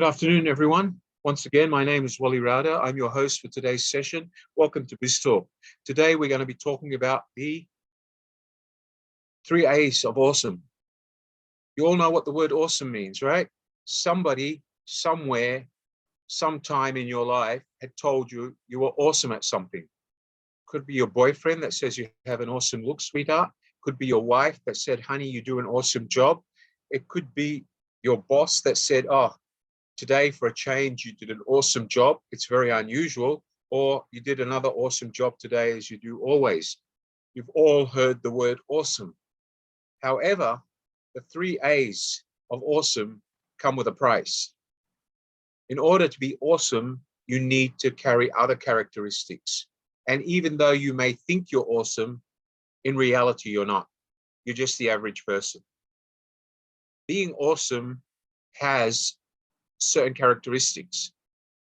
Good afternoon, everyone. Once again, my name is Wally Rauder. I'm your host for today's session. Welcome to BizTalk. Today, we're going to be talking about the 3 A's of awesome. You all know what the word awesome means, right? Somebody, somewhere, sometime in your life had told you you were awesome at something. Could be your boyfriend that says you have an awesome look, sweetheart. Could be your wife that said, honey, you do an awesome job. It could be your boss that said, oh, today, for a change, you did an awesome job. It's very unusual. Or you did another awesome job today, as you do always. You've all heard the word awesome. However, the 3 A's of awesome come with a price. In order to be awesome, you need to carry other characteristics. And even though you may think you're awesome, in reality, you're not. You're just the average person. Being awesome has certain characteristics.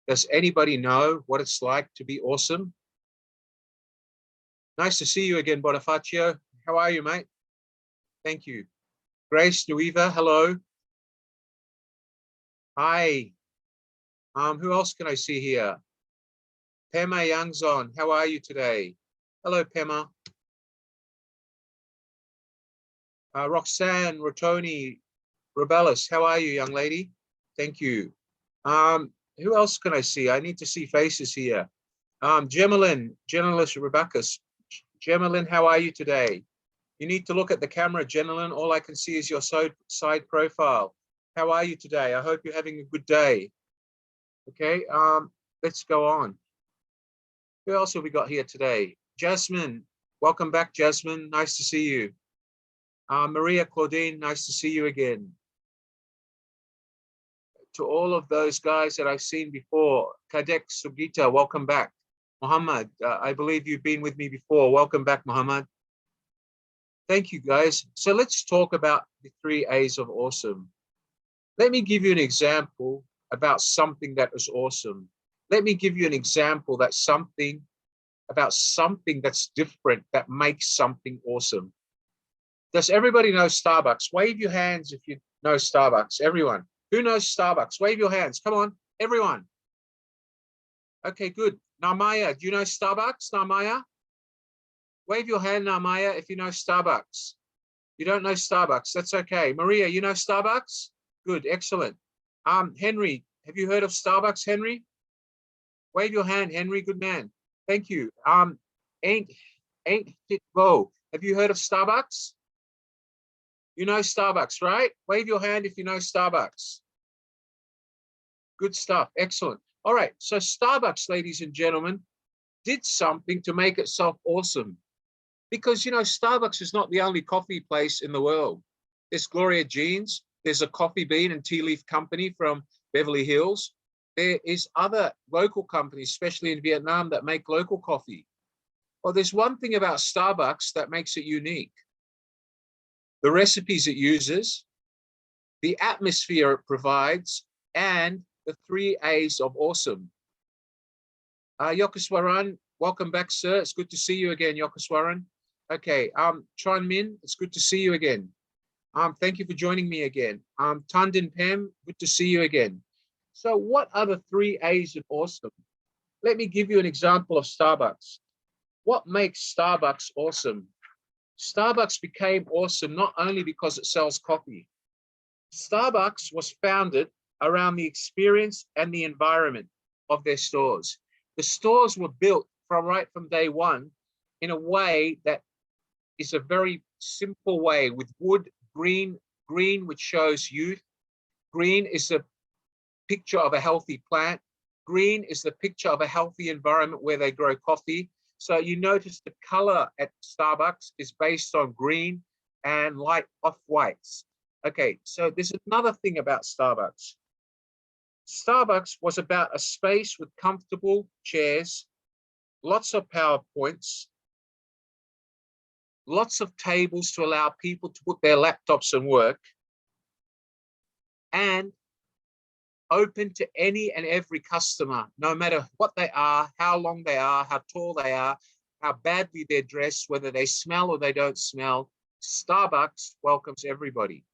Does anybody know what it's like to be awesome? Nice to see you again, Bonifacio. How are you, mate? Thank you. Grace Nueva, hello. Hi. Who else can I see here? Pema Yangzon, how are you today? Hello, Pema. Roxanne Rotoni Rebellis, how are you, young lady? Thank you. Who else can I see? I need to see faces here. Gemelin, journalist Rebecca. Gemelin, how are you today? You need to look at the camera, Gemelin. All I can see is your side profile. How are you today? I hope you're having a good day. Okay, let's go on. Who else have we got here today? Jasmine, welcome back, Jasmine. Nice to see you. Maria Claudine, nice to see you again. To all of those guys that I've seen before, Kadek Sugita, welcome back. Muhammad, I believe you've been with me before. Welcome back, Muhammad. Thank you, guys. So let's talk about the 3 A's of awesome. Let me give you an example about something that was awesome. Let me give you an example about something that's different, that makes something awesome. Does everybody know Starbucks? Wave your hands if you know Starbucks, everyone. Who knows Starbucks? Wave your hands. Come on, everyone. Okay, good. Namaya, do you know Starbucks, Namaya? Wave your hand, Namaya, if you know Starbucks. You don't know Starbucks, that's okay. Maria, you know Starbucks? Good, excellent. Henry, have you heard of Starbucks, Henry? Wave your hand, Henry, good man. Thank you. Ain't it go? Have you heard of Starbucks? You know Starbucks, right? Wave your hand if you know Starbucks. Good stuff. Excellent. All right. So Starbucks, ladies and gentlemen, did something to make itself awesome. Because, you know, Starbucks is not the only coffee place in the world. There's Gloria Jeans. There's a Coffee Bean and Tea Leaf Company from Beverly Hills. There is other local companies, especially in Vietnam, that make local coffee. Well, there's one thing about Starbucks that makes it unique. The recipes it uses, the atmosphere it provides, and the 3 A's of awesome. Yokeswaran, welcome back, sir. It's good to see you again, Yokeswaran. Okay, Tron Min, it's good to see you again. Thank you for joining me again. Tandin Pam, good to see you again. So what are the 3 A's of awesome? Let me give you an example of Starbucks. What makes Starbucks awesome? Starbucks became awesome not only because it sells coffee. Starbucks was founded around the experience and the environment of their stores. The stores were built right from day one in a way that is a very simple way with wood, green, which shows youth. Green is a picture of a healthy plant. Green is the picture of a healthy environment where they grow coffee. So you notice the color at Starbucks is based on green and light off-whites. Okay, so there's another thing about Starbucks. Starbucks was about a space with comfortable chairs, lots of PowerPoints, lots of tables to allow people to put their laptops and work, and open to any and every customer, no matter what they are, how long they are, how tall they are, how badly they're dressed, whether they smell or they don't smell. Starbucks welcomes everybody.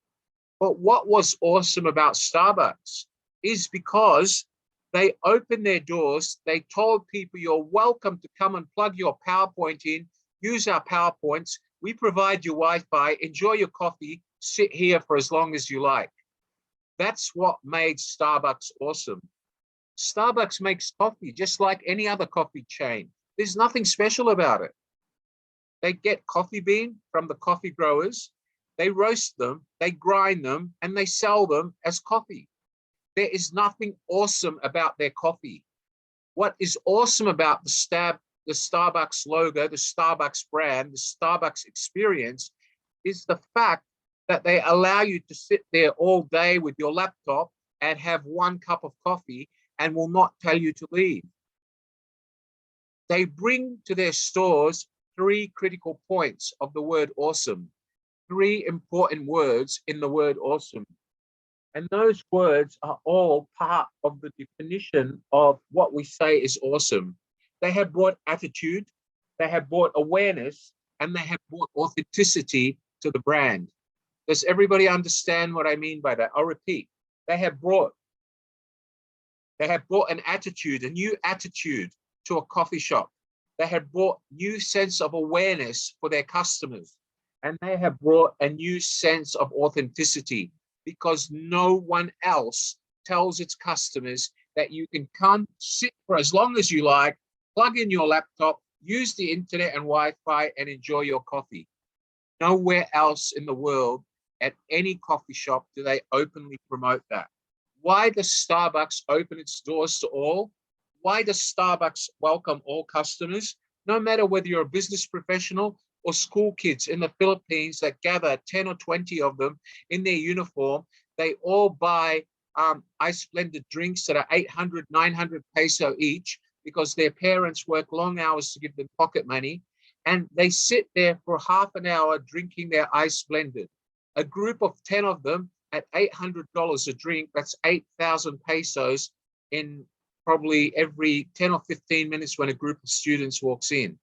But what was awesome about Starbucks is because they opened their doors. They told people, you're welcome to come and plug your PowerPoint in, use our PowerPoints. We provide you Wi-Fi, enjoy your coffee, sit here for as long as you like. That's what made Starbucks awesome. Starbucks makes coffee just like any other coffee chain. There's nothing special about it. They get coffee bean from the coffee growers, they roast them, they grind them, and they sell them as coffee. There is nothing awesome about their coffee. What is awesome about the Starbucks logo, the Starbucks brand, the Starbucks experience is the fact that they allow you to sit there all day with your laptop and have one cup of coffee and will not tell you to leave. They bring to their stores 3 critical points of the word awesome, 3 important words in the word awesome. And those words are all part of the definition of what we say is awesome. They have brought attitude, they have brought awareness, and they have brought authenticity to the brand. Does everybody understand what I mean by that? I'll repeat. They have brought an attitude, a new attitude to a coffee shop. They have brought new sense of awareness for their customers. And they have brought a new sense of authenticity, because no one else tells its customers that you can come, sit for as long as you like, plug in your laptop, use the internet and Wi-Fi, and enjoy your coffee. Nowhere else in the world, at any coffee shop, do they openly promote that. Why does Starbucks open its doors to all? Why does Starbucks welcome all customers? No matter whether you're a business professional or school kids in the Philippines that gather 10 or 20 of them in their uniform, they all buy ice blended drinks that are 800, 900 peso each because their parents work long hours to give them pocket money. And they sit there for half an hour drinking their ice blended. A group of 10 of them at $800 a drink, that's 8,000 pesos in probably every 10 or 15 minutes when a group of students walks in.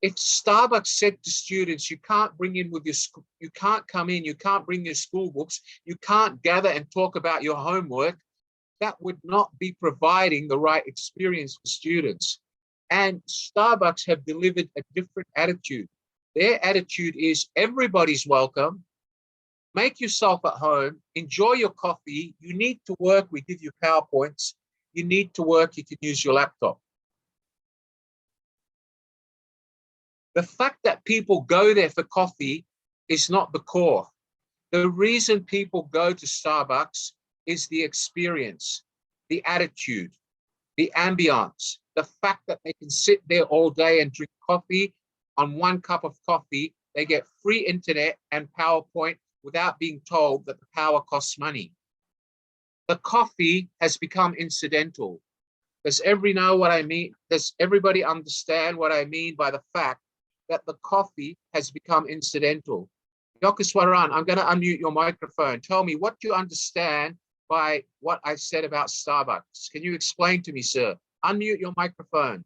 If Starbucks said to students, you can't bring in with your school, you can't come in, you can't bring your school books, you can't gather and talk about your homework, that would not be providing the right experience for students. And Starbucks have delivered a different attitude. Their attitude is everybody's welcome. Make yourself at home, enjoy your coffee. You need to work, we give you PowerPoints. You need to work, you can use your laptop. The fact that people go there for coffee is not the core. The reason people go to Starbucks is the experience, the attitude, the ambiance, the fact that they can sit there all day and drink coffee. On one cup of coffee, they get free internet and PowerPoint without being told that the power costs money. The coffee has become incidental. Does everybody know what I mean? Does everybody understand what I mean by the fact that the coffee has become incidental? Yokeswaran, I'm going to unmute your microphone. Tell me, what do you understand by what I said about Starbucks? Can you explain to me, sir? Unmute your microphone.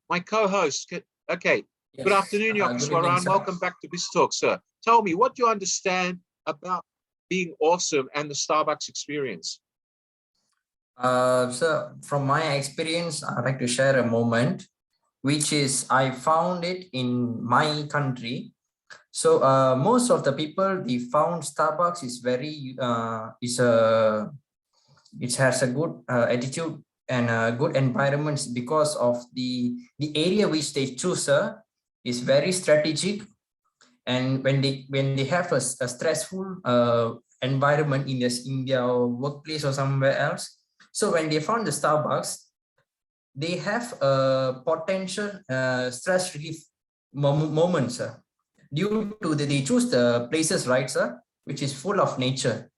My co-host, okay. Yes. Good afternoon, Yokeswaran. Welcome back to BizTalk, sir. Tell me, what do you understand about being awesome and the Starbucks experience? So from my experience, I'd like to share a moment, which is I found it in my country. So most of the people, they found Starbucks is very it has a good attitude and good environments because of the area which they choose is very strategic. And when they have a stressful environment in their workplace or somewhere else, so when they found the Starbucks, they have a potential stress relief moments due to they choose the places, right, sir, which is full of nature.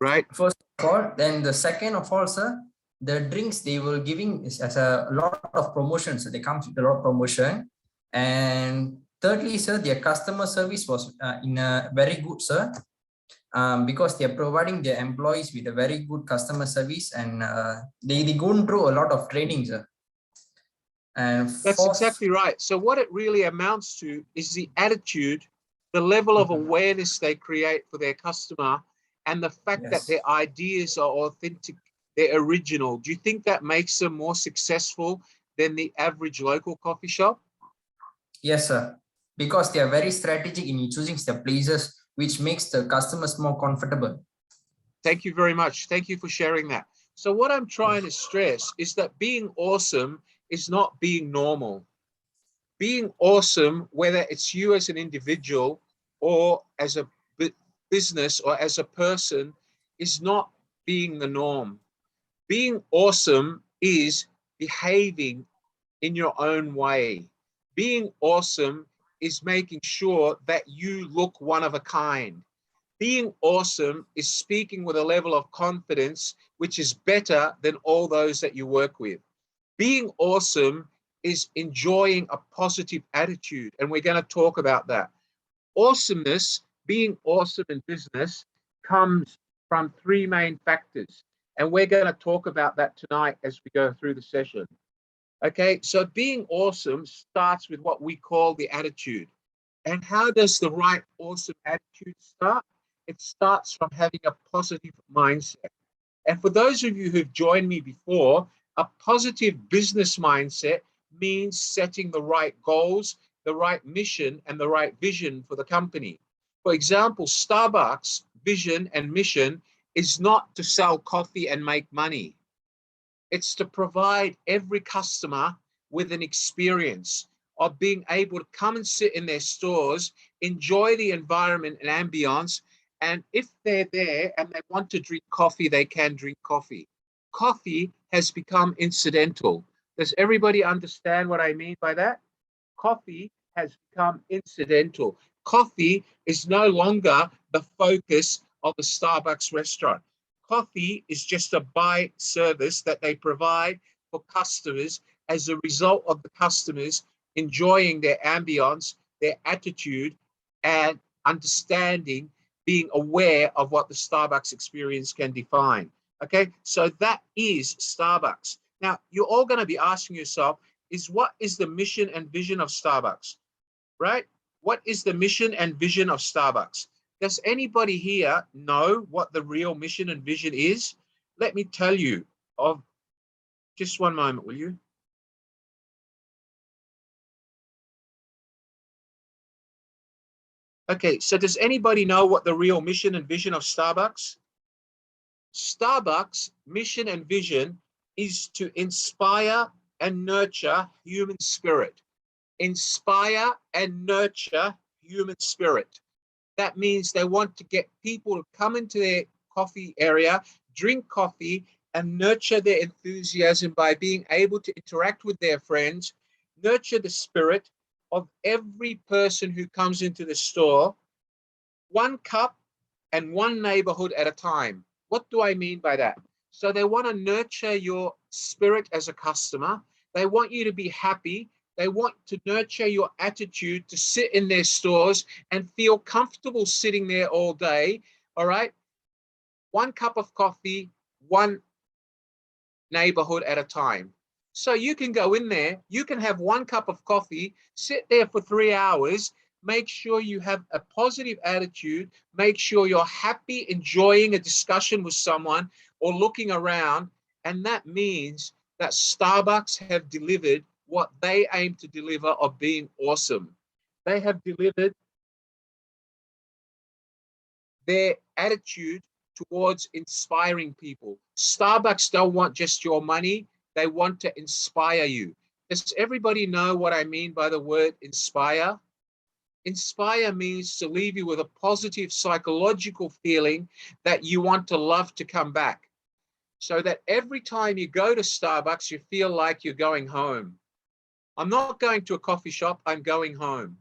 Right. First of all, then the second of all, sir, the drinks they were giving is as a lot of promotions. So they come with a lot of promotion. And thirdly, sir, their customer service was in a very good, sir, because they are providing their employees with a very good customer service, and they go through a lot of training, sir. And that's exactly right. So what it really amounts to is the attitude, the level of awareness they create for their customer, and the fact that Yes. their ideas are authentic, they're original, do you think that makes them more successful than the average local coffee shop? Yes, sir. Because they are very strategic in choosing the places which makes the customers more comfortable. Thank you very much. Thank you for sharing that. So what I'm trying to stress is that being awesome is not being normal. Being awesome, whether it's you as an individual or as a business or as a person, is not being the norm. Being awesome is behaving in your own way. Being awesome is making sure that you look one of a kind. Being awesome is speaking with a level of confidence which is better than all those that you work with. Being awesome is enjoying a positive attitude, and we're going to talk about that. Awesomeness, being awesome in business, comes from three main factors, and we're going to talk about that tonight as we go through the session. Okay, so being awesome starts with what we call the attitude. And how does the right awesome attitude start? It starts from having a positive mindset. And for those of you who've joined me before, a positive business mindset means setting the right goals, the right mission, and the right vision for the company. For example, Starbucks' vision and mission is not to sell coffee and make money. It's to provide every customer with an experience of being able to come and sit in their stores, enjoy the environment and ambience. And if they're there and they want to drink coffee, they can drink coffee. Coffee has become incidental. Does everybody understand what I mean by that? Coffee has become incidental. Coffee is no longer the focus of a Starbucks restaurant. Coffee is just a buy service that they provide for customers as a result of the customers enjoying their ambience, their attitude, and understanding, being aware of what the Starbucks experience can define. Okay, so that is Starbucks. Now, you're all going to be asking yourself, what is the mission and vision of Starbucks, right? What is the mission and vision of Starbucks? Does anybody here know what the real mission and vision is? Let me tell you. Of just one moment, will you? Okay, so does anybody know what the real mission and vision of Starbucks? Starbucks' mission and vision is to inspire and nurture human spirit. Inspire and nurture human spirit. That means they want to get people to come into their coffee area, drink coffee, and nurture their enthusiasm by being able to interact with their friends, nurture the spirit of every person who comes into the store, one cup and one neighborhood at a time. What do I mean by that? So they want to nurture your spirit as a customer. They want you to be happy. They want to nurture your attitude to sit in their stores and feel comfortable sitting there all day. All right. One cup of coffee, one neighborhood at a time. So you can go in there, you can have one cup of coffee, sit there for 3 hours, make sure you have a positive attitude, make sure you're happy, enjoying a discussion with someone or looking around. And that means that Starbucks have delivered what they aim to deliver of being awesome. They have delivered their attitude towards inspiring people. Starbucks don't want just your money, they want to inspire you. Does everybody know what I mean by the word inspire? Inspire means to leave you with a positive psychological feeling that you want to love to come back. So that every time you go to Starbucks, you feel like you're going home. I'm not going to a coffee shop, I'm going home.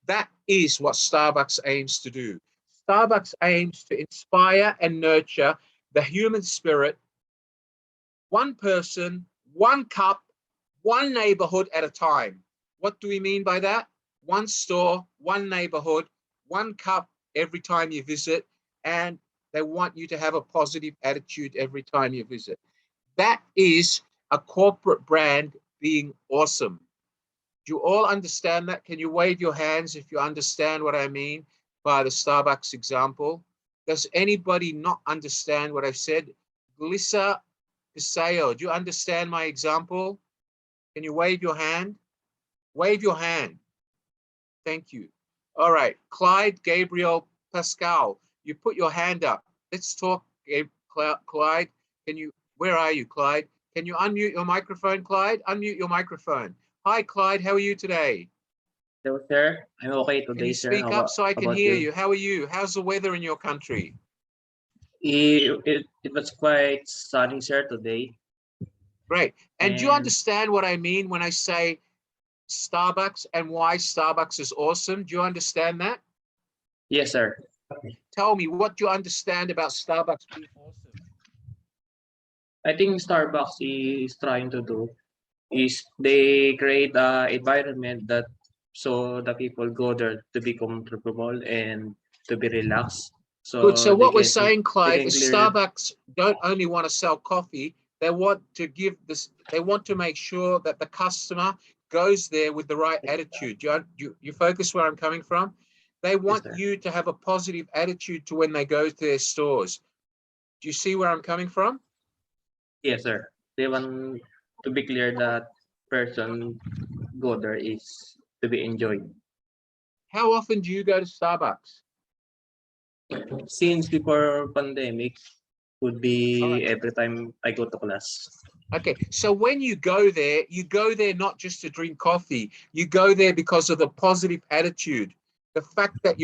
That is what Starbucks aims to do. Starbucks aims to inspire and nurture the human spirit, one person, one cup, one neighborhood at a time. What do we mean by that? One store, one neighborhood, one cup every time you visit, and they want you to have a positive attitude every time you visit. That is a corporate brand being awesome. Do you all understand that? Can you wave your hands if you understand what I mean by the Starbucks example? Does anybody not understand what I've said? Glissa Piseo, do you understand my example? Can you wave your hand? Wave your hand. Thank you. All right, Clyde, Gabriel, Pascal, you put your hand up. Let's talk, Clyde. Can you, where are you, Clyde? Can you unmute your microphone, Clyde? Unmute your microphone. Hi, Clyde, how are you today? Hello, sir. I'm okay Can today, you sir. speak up so I can About hear you? you? How are you? How's the weather in your country? It was quite sunny, sir, today. Great. And do you And understand what I mean when I say Starbucks and why Starbucks is awesome? Do you understand that? yes, sir. Tell me, what do you understand about Starbucks being awesome? I think Starbucks is trying to do is they create a environment that so the people go there to be comfortable and to be relaxed. Good. So So what we're saying, Clyde, is clear. Starbucks don't only want to sell coffee, they want to give this, they want to make sure that the customer goes there with the right attitude. You focus where I'm coming from? They Yes, want sir. you to have a positive attitude to when they go to their stores. Do you see where I'm coming from? Yes, sir. They want to be clear that person go there is to be enjoyed. How often do you go to Starbucks? Since before pandemic would All be right. every time I go to class. Okay, so when you go there not just to drink coffee. You go there because of the positive attitude, the fact that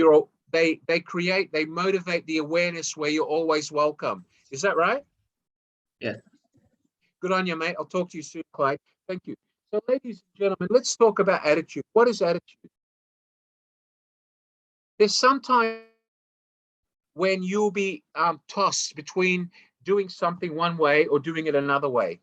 they motivate the awareness where you're always welcome. Is that right? Yes. Good on you, mate. I'll talk to you soon, Clyde. Thank you. So, ladies and gentlemen, let's talk about attitude. What is attitude? There's sometimes when you'll be tossed between doing something one way or doing it another way.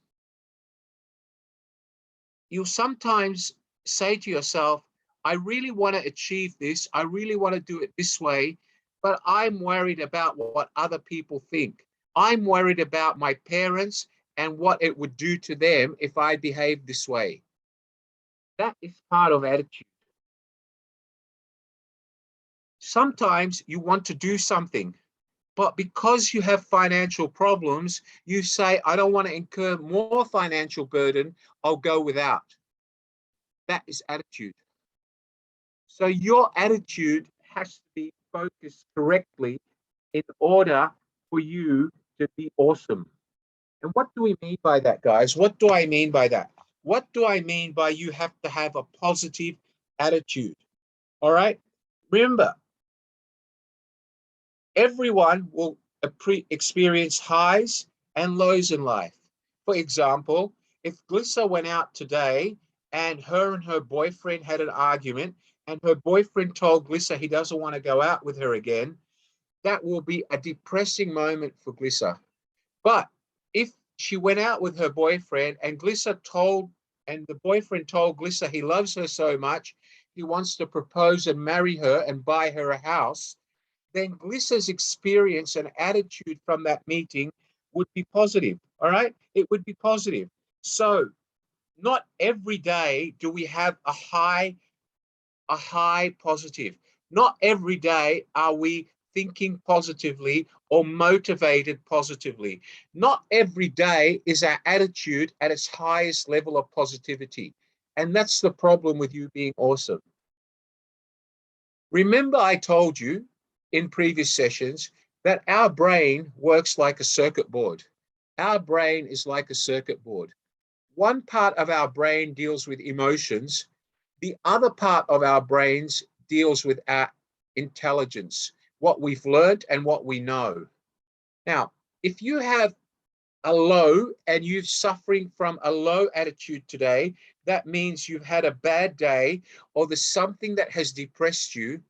You'll sometimes say to yourself, I really want to achieve this. I really want to do it this way, but I'm worried about what other people think. I'm worried about my parents and what it would do to them if I behaved this way. That is part of attitude. Sometimes you want to do something, but because you have financial problems, you say, I don't want to incur more financial burden. I'll go without. That is attitude. So your attitude has to be focused correctly in order for you to be awesome. And what do we mean by that, guys? What do I mean by that? What do I mean by you have to have a positive attitude? All right. Remember, everyone will experience highs and lows in life. For example, if Glissa went out today and her boyfriend had an argument and her boyfriend told Glissa he doesn't want to go out with her again, that will be a depressing moment for Glissa. But if she went out with her boyfriend and the boyfriend told Glissa he loves her so much, he wants to propose and marry her and buy her a house, then Glissa's experience and attitude from that meeting would be positive. All right. It would be positive. So not every day do we have a high positive. Not every day are we thinking positively or motivated positively. Not every day is our attitude at its highest level of positivity. And that's the problem with you being awesome. Remember, I told you in previous sessions that our brain works like a circuit board. Our brain is like a circuit board. One part of our brain deals with emotions. The other part of our brains deals with our intelligence, what we've learned and what we know. Now, if you have a low and you're suffering from a low attitude today, that means you've had a bad day or there's something that has depressed you,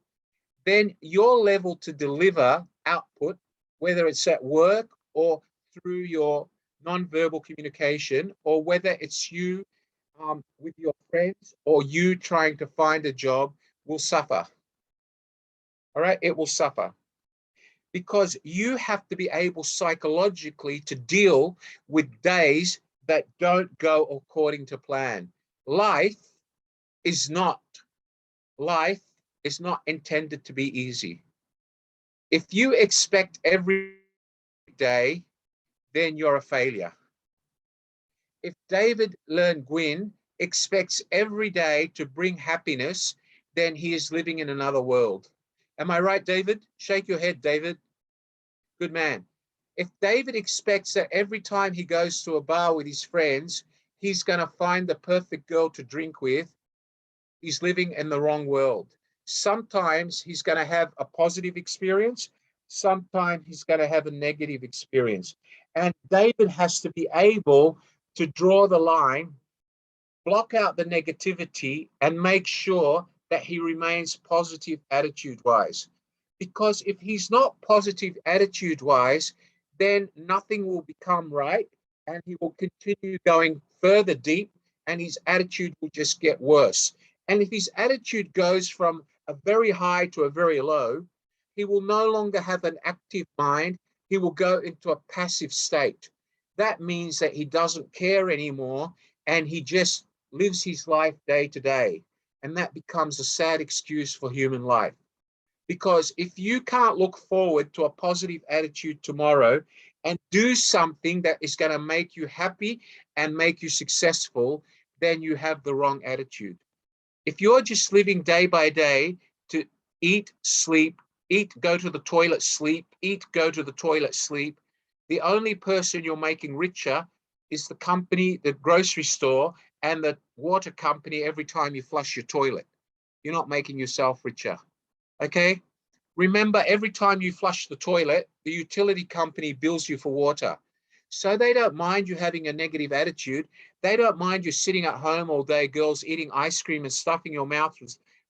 then your level to deliver output, whether it's at work or through your nonverbal communication, or whether it's you with your friends or you trying to find a job, will suffer. All right, it will suffer because you have to be able psychologically to deal with days that don't go according to plan. Life is not life is not intended to be easy. If you expect every day, then you're a failure. If David Learn Gwyn expects every day to bring happiness, then he is living in another world. Am I right, David? Shake your head, David. Good man. If David expects that every time he goes to a bar with his friends, he's going to find the perfect girl to drink with, he's living in the wrong world. Sometimes he's going to have a positive experience. Sometimes he's going to have a negative experience. And David has to be able to draw the line, block out the negativity, and make sure that he remains positive attitude-wise. Because if he's not positive attitude-wise, then nothing will become right, and he will continue going further deep, and his attitude will just get worse. And if his attitude goes from a very high to a very low, he will no longer have an active mind. He will go into a passive state. That means that he doesn't care anymore, and he just lives his life day to day. And that becomes a sad excuse for human life. Because if you can't look forward to a positive attitude tomorrow and do something that is going to make you happy and make you successful, then you have the wrong attitude. If you're just living day by day to eat, sleep, eat, go to the toilet, sleep, eat, go to the toilet, sleep, the only person you're making richer is the company, the grocery store, and the water company every time you flush your toilet. You're not making yourself richer. Okay? Remember, every time you flush the toilet, the utility company bills you for water. So they don't mind you having a negative attitude. They don't mind you sitting at home all day, girls, eating ice cream and stuffing your mouth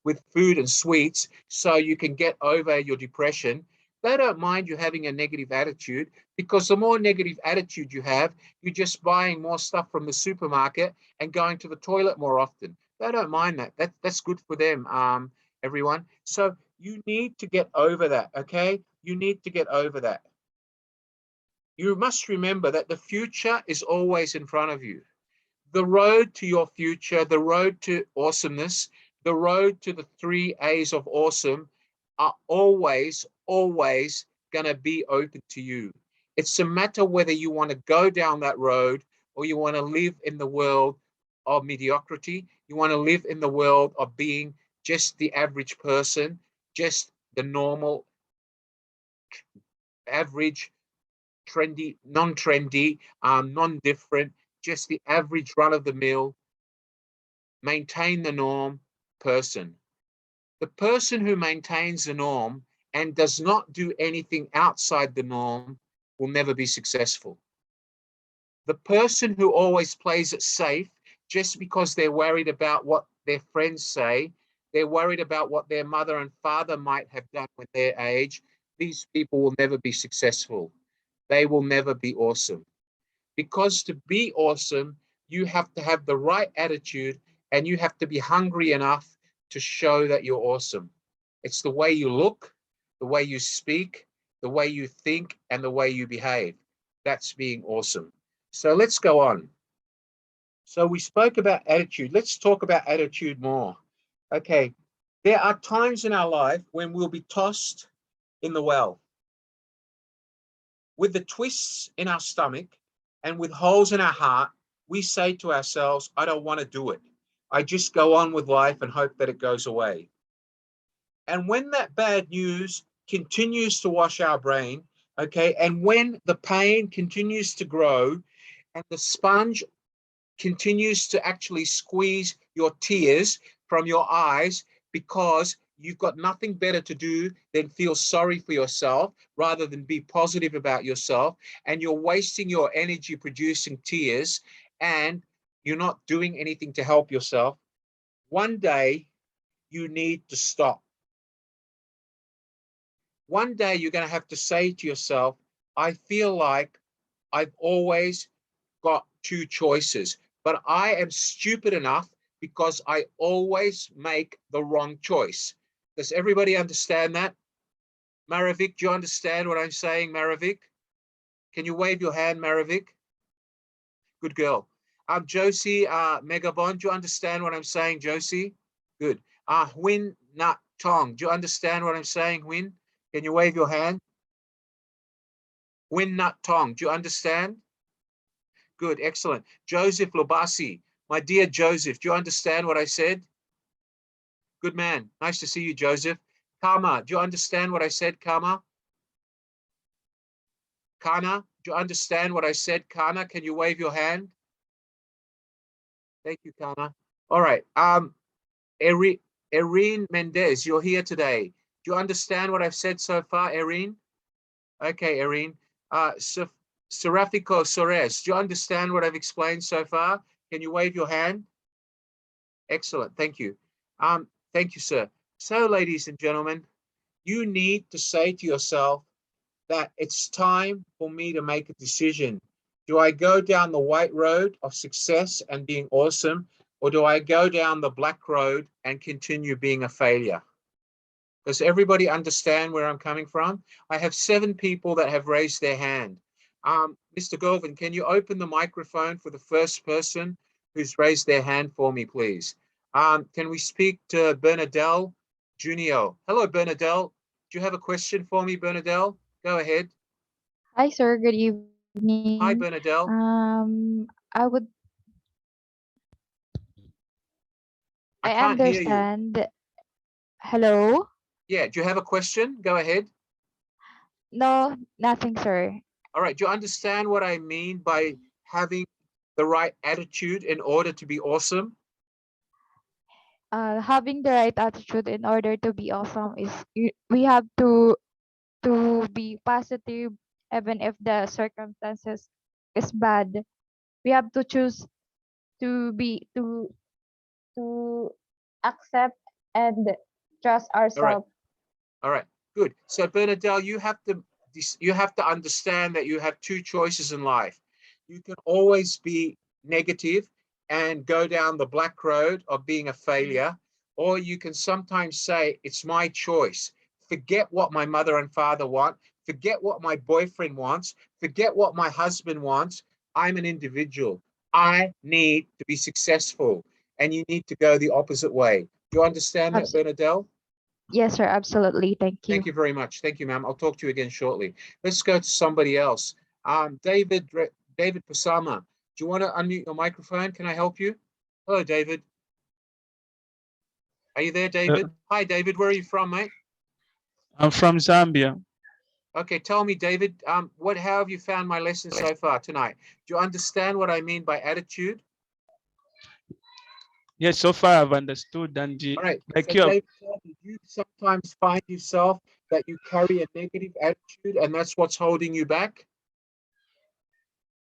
with food and sweets so you can get over your depression. They don't mind you having a negative attitude, because the more negative attitude you have, you're just buying more stuff from the supermarket and going to the toilet more often. They don't mind that. That's good for them, everyone. So you need to get over that, okay? You need to get over that. You must remember that the future is always in front of you. The road to your future, the road to awesomeness, the road to the 3 A's of awesome are always, always going to be open to you. It's a matter whether you want to go down that road or you want to live in the world of mediocrity. You want to live in the world of being just the average person, just the normal, average, trendy, non-trendy, non-different, just the average run-of-the-mill, maintain the norm person. The person who maintains the norm and does not do anything outside the norm will never be successful. The person who always plays it safe just because they're worried about what their friends say, they're worried about what their mother and father might have done with their age, these people will never be successful. They will never be awesome. Because to be awesome, you have to have the right attitude and you have to be hungry enough to show that you're awesome. It's the way you look, the way you speak, the way you think, and the way you behave. That's being awesome. So let's go on. So we spoke about attitude. Let's talk about attitude more. Okay, there are times in our life when we'll be tossed in the well. With the twists in our stomach and with holes in our heart, we say to ourselves, I don't want to do it. I just go on with life and hope that it goes away. And when that bad news continues to wash our brain, okay, and when the pain continues to grow and the sponge continues to actually squeeze your tears from your eyes because you've got nothing better to do than feel sorry for yourself rather than be positive about yourself, and you're wasting your energy producing tears and you're not doing anything to help yourself, one day you need to stop. One day you're going to have to say to yourself, I feel like I've always got two choices, but I am stupid enough because I always make the wrong choice. Does everybody understand that? Maravik, do you understand what I'm saying, Maravik? Can you wave your hand, Maravik? Good girl. Josie, Megabon, do you understand what I'm saying, Josie? Good. Huyn Nat Tong, do you understand what I'm saying, Huyn? Can you wave your hand? Win Nut Tong, do you understand? Good, excellent. Joseph Lobasi, my dear Joseph, do you understand what I said? Good man, nice to see you, Joseph. Karma, do you understand what I said, Karma? Kana, do you understand what I said, Kana? Can you wave your hand? Thank you, Kana. All right, Erin Mendez, you're here today. Do you understand what I've said so far, Erin? Okay, Erin. Seraphico Sores, do you understand what I've explained so far? Can you wave your hand? Excellent, thank you. Thank you, sir. So, ladies and gentlemen, you need to say to yourself that it's time for me to make a decision. Do I go down the white road of success and being awesome, or do I go down the black road and continue being a failure? Does everybody understand where I'm coming from? I have 7 people that have raised their hand. Mr. Govin, can you open the microphone for the first person who's raised their hand for me, please? Can we speak to Bernadelle Junio? Hello, Bernadelle. Do you have a question for me, Bernadelle? Go ahead. Hi, sir. Good evening. Hi, Bernadelle. I would. I I can't hear you. understand. Hello? Yeah, do you have a question? Go ahead. No, nothing, sir. All right, do you understand what I mean by having the right attitude in order to be awesome? Having the right attitude in order to be awesome is we have to be positive even if the circumstances is bad. We have to choose to be to accept and trust All right. ourselves. All right, good. So Bernadelle, you have to understand that you have 2 choices in life. You can always be negative and go down the black road of being a failure, or you can sometimes say, it's my choice. Forget what my mother and father want, forget what my boyfriend wants, forget what my husband wants. I'm an individual. I need to be successful, and you need to go the opposite way. Do you understand that, Abs- Bernadelle? yes, sir. Absolutely. Thank you. Thank you very much. Thank you, ma'am. I'll talk to you again shortly. Let's go to somebody else. David Pasama, do you want to unmute your microphone? Can I help you? Hello, David. Are you there, David? Hi, David. Where are you from, mate? I'm from Zambia. Okay, tell me, David, how have you found my lesson so far tonight? Do you understand what I mean by attitude? Yes, so far I've understood, and All right. like So, you, David, do you sometimes find yourself that you carry a negative attitude and that's what's holding you back?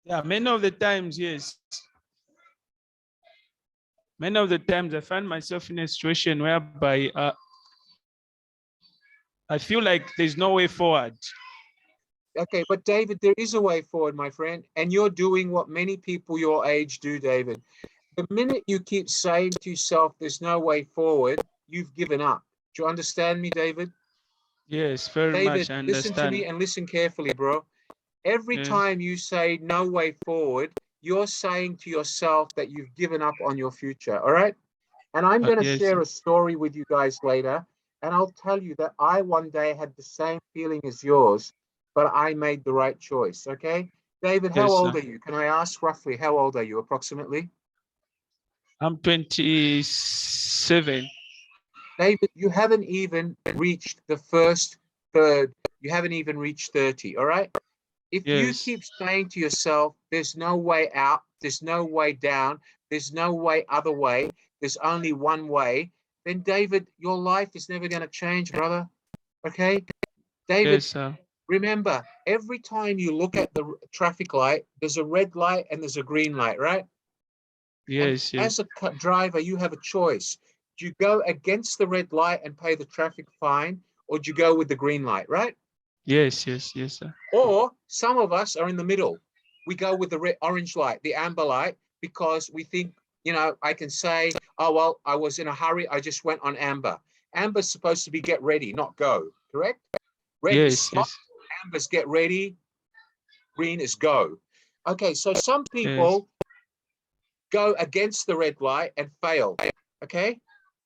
yeah, many of the times, yes. Many of the times I find myself in a situation whereby I feel like there's no way forward. Okay, but David, there is a way forward, my friend, and you're doing what many people your age do, David. The minute you keep saying to yourself, there's no way forward, you've given up. Do you understand me, David? Yes, very David, much. I listen to me understand. and listen carefully, bro. Every Yes, time you say no way forward, you're saying to yourself that you've given up on your future, all right? And I'm going to yes, share a story with you guys later. And I'll tell you that I one day had the same feeling as yours, but I made the right choice. Okay. David, how yes, old sir. are you? Can I ask roughly how old are you approximately? I'm 27. David, you haven't even reached the first third. You haven't even reached 30. All right. If you Yes, keep saying to yourself, there's no way out, there's no way down, there's no way other way, there's only one way, then David, your life is never going to change, brother. Okay? David, yes, sir. remember, every time you look at the traffic light, there's a red light and there's a green light, right? And Yes, as yes, a driver, you have a choice. Do you go against the red light and pay the traffic fine, or do you go with the green light, right? yes, yes, yes, sir. Or some of us are in the middle. We go with the red, orange light, the amber light, because we think, I can say, oh, well, I was in a hurry. I just went on amber. Amber's supposed to be get ready, not go, correct? Red is Yes, stop, yes, amber's get ready, green is go. Okay, so some yes, people go against the red light and fail, okay?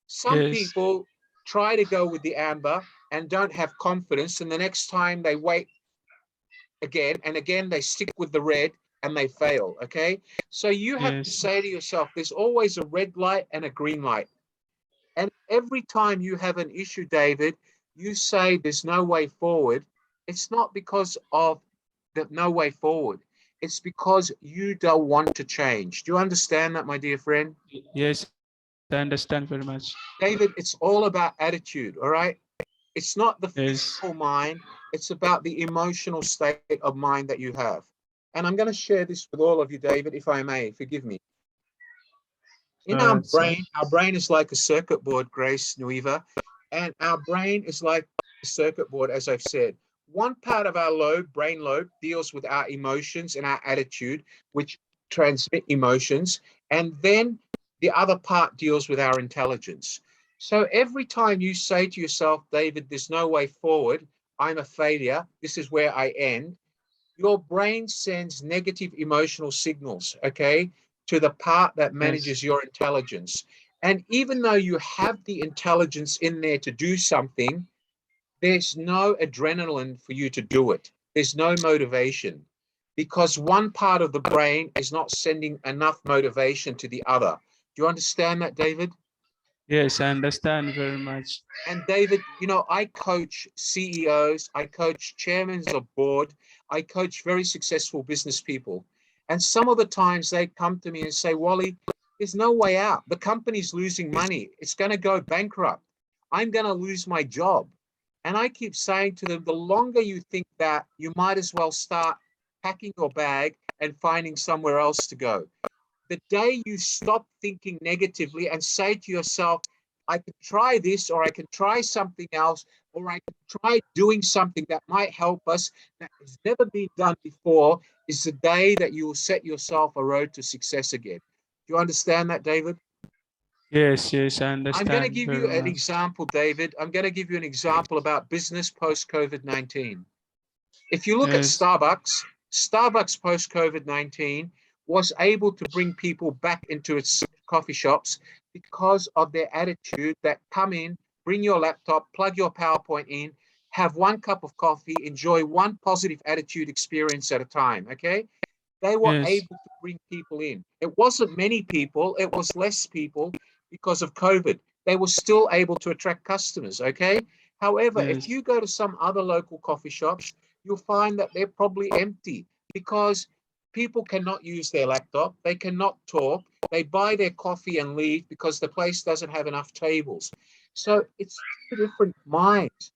Some yes, people try to go with the amber and don't have confidence, and the next time they wait again and again, they stick with the red and they fail. Okay, so you have to Yes. say to yourself, there's always a red light and a green light. And every time you have an issue, David, you say there's no way forward. It's not because of the no way forward. It's because you don't want to change. Do you understand that, my dear friend? Yes, I understand very much. David, it's all about attitude, all right? It's not the Yes. physical mind. It's about the emotional state of mind that you have. And I'm going to share this with all of you, David, if I may, forgive me. In All right, sir. our brain is like a circuit board, Grace Nuiva, and our brain is like a circuit board, as I've said. One part of our lobe, brain lobe, deals with our emotions and our attitude, which transmit emotions, and then the other part deals with our intelligence. So every time you say to yourself, David, there's no way forward, I'm a failure, this is where I end, your brain sends negative emotional signals, okay, to the part that manages your intelligence. And even though you have the intelligence in there to do something, there's no adrenaline for you to do it. There's no motivation because one part of the brain is not sending enough motivation to the other. Do you understand that, David? Yes, I understand very much. And David, you know, I coach CEOs, I coach chairmen of board, I coach very successful business people. And some of the times they come to me and say, Wally, there's no way out. The company's losing money. It's going to go bankrupt. I'm going to lose my job. And I keep saying to them, the longer you think that, you might as well start packing your bag and finding somewhere else to go. The day you stop thinking negatively and say to yourself, I can try this, or I can try something else, or I can try doing something that might help us that has never been done before, is the day that you will set yourself a road to success again. Do you understand that, David? Yes, yes, I I'm going to understand give very you an much. example, David. I'm going to give you an example about business post COVID-19. If you look at Yes, Starbucks post COVID-19 was able to bring people back into its coffee shops because of their attitude that come in, bring your laptop, plug your PowerPoint in, have one cup of coffee, enjoy one positive attitude experience at a time, okay? They were yes, able to bring people in. It wasn't many people, it was less people because of COVID. They were still able to attract customers, okay? However, if yes, you go to some other local coffee shops, you'll find that they're probably empty because people cannot use their laptop, they cannot talk, they buy their coffee and leave because the place doesn't have enough tables. So it's two different minds.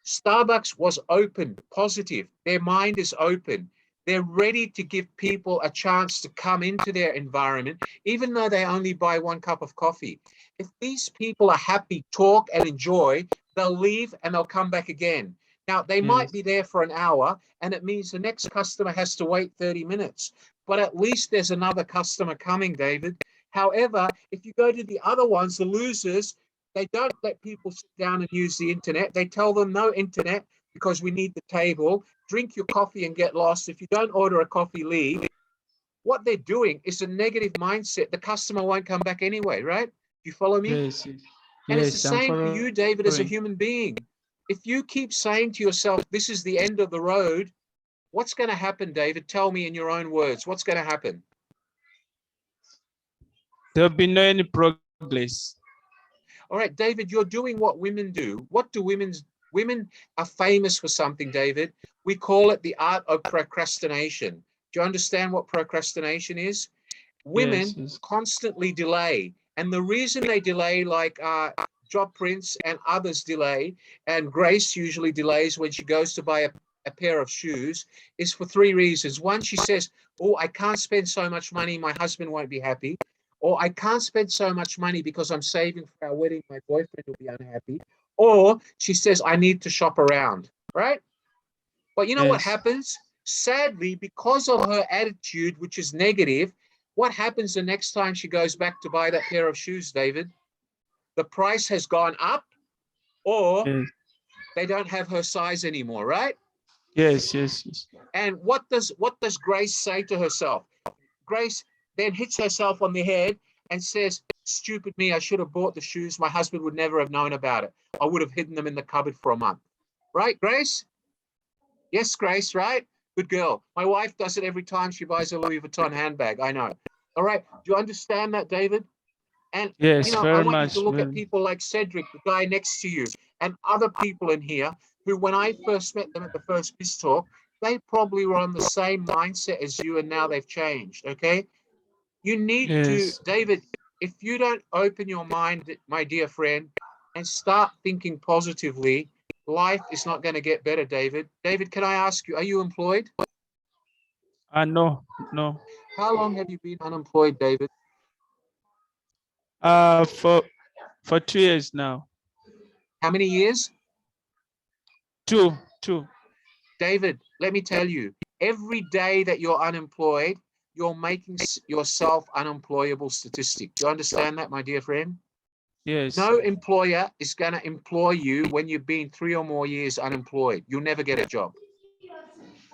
Starbucks was open, positive. Their mind is open. They're ready to give people a chance to come into their environment, even though they only buy one cup of coffee. If these people are happy, talk, and enjoy, they'll leave and they'll come back again. Now, they might yes, be there for an hour, and it means the next customer has to wait 30 minutes. But at least there's another customer coming, David. However, if you go to the other ones, the losers, they don't let people sit down and use the internet. They tell them no internet because we need the table. Drink your coffee and get lost. If you don't order a coffee, leave. What they're doing is a negative mindset. The customer won't come back anyway, right? Do you follow me? yes, yes, And it's the yes, I'm same for you, David, as a following. human being. If you keep saying to yourself, this is the end of the road, what's going to happen, David? Tell me in your own words. What's going to happen? There'll be no any progress. All right, David, you're doing what women do. What do women are famous for something, David? We call it the art of procrastination. Do you understand what procrastination is? Yes, Women yes, constantly delay. And the reason they delay, like Job Prince and others delay, and Grace usually delays when she goes to buy a pair of shoes, is for three reasons. One, she says, oh, I can't spend so much money, my husband won't be happy. Or I can't spend so much money because I'm saving for our wedding, my boyfriend will be unhappy. Or she says, I need to shop around, right? But you know what yes, happens? Sadly, because of her attitude, which is negative, what happens the next time she goes back to buy that pair of shoes, David? The price has gone up, or yes, they don't have her size anymore, right? yes, yes, yes, And what does Grace say to herself? Grace then hits herself on the head and says, stupid me, I should have bought the shoes. My husband would never have known about it. I would have hidden them in the cupboard for a month. Right, Grace? Yes, Grace, right? Good girl. My wife does it every time she buys a Louis Vuitton handbag. I know. All right. Do you understand that, David? And, Yes, you know, I very want you much. to look at very- people like Cedric, the guy next to you, and other people in here who, when I first met them at the first Biz Talk, they probably were on the same mindset as you, and now they've changed, okay? You need to, Yes. David, if you don't open your mind, my dear friend, and start thinking positively, life is not going to get better, David. David, can I ask you, are you employed? No, no. How long have you been unemployed, David? For 2 years now. How many years? Two. David, let me tell you, every day that you're unemployed, you're making yourself unemployable statistic. Do you understand that, my dear friend? Yes. No employer is going to employ you when you've been 3 or more years unemployed. You'll never get a job.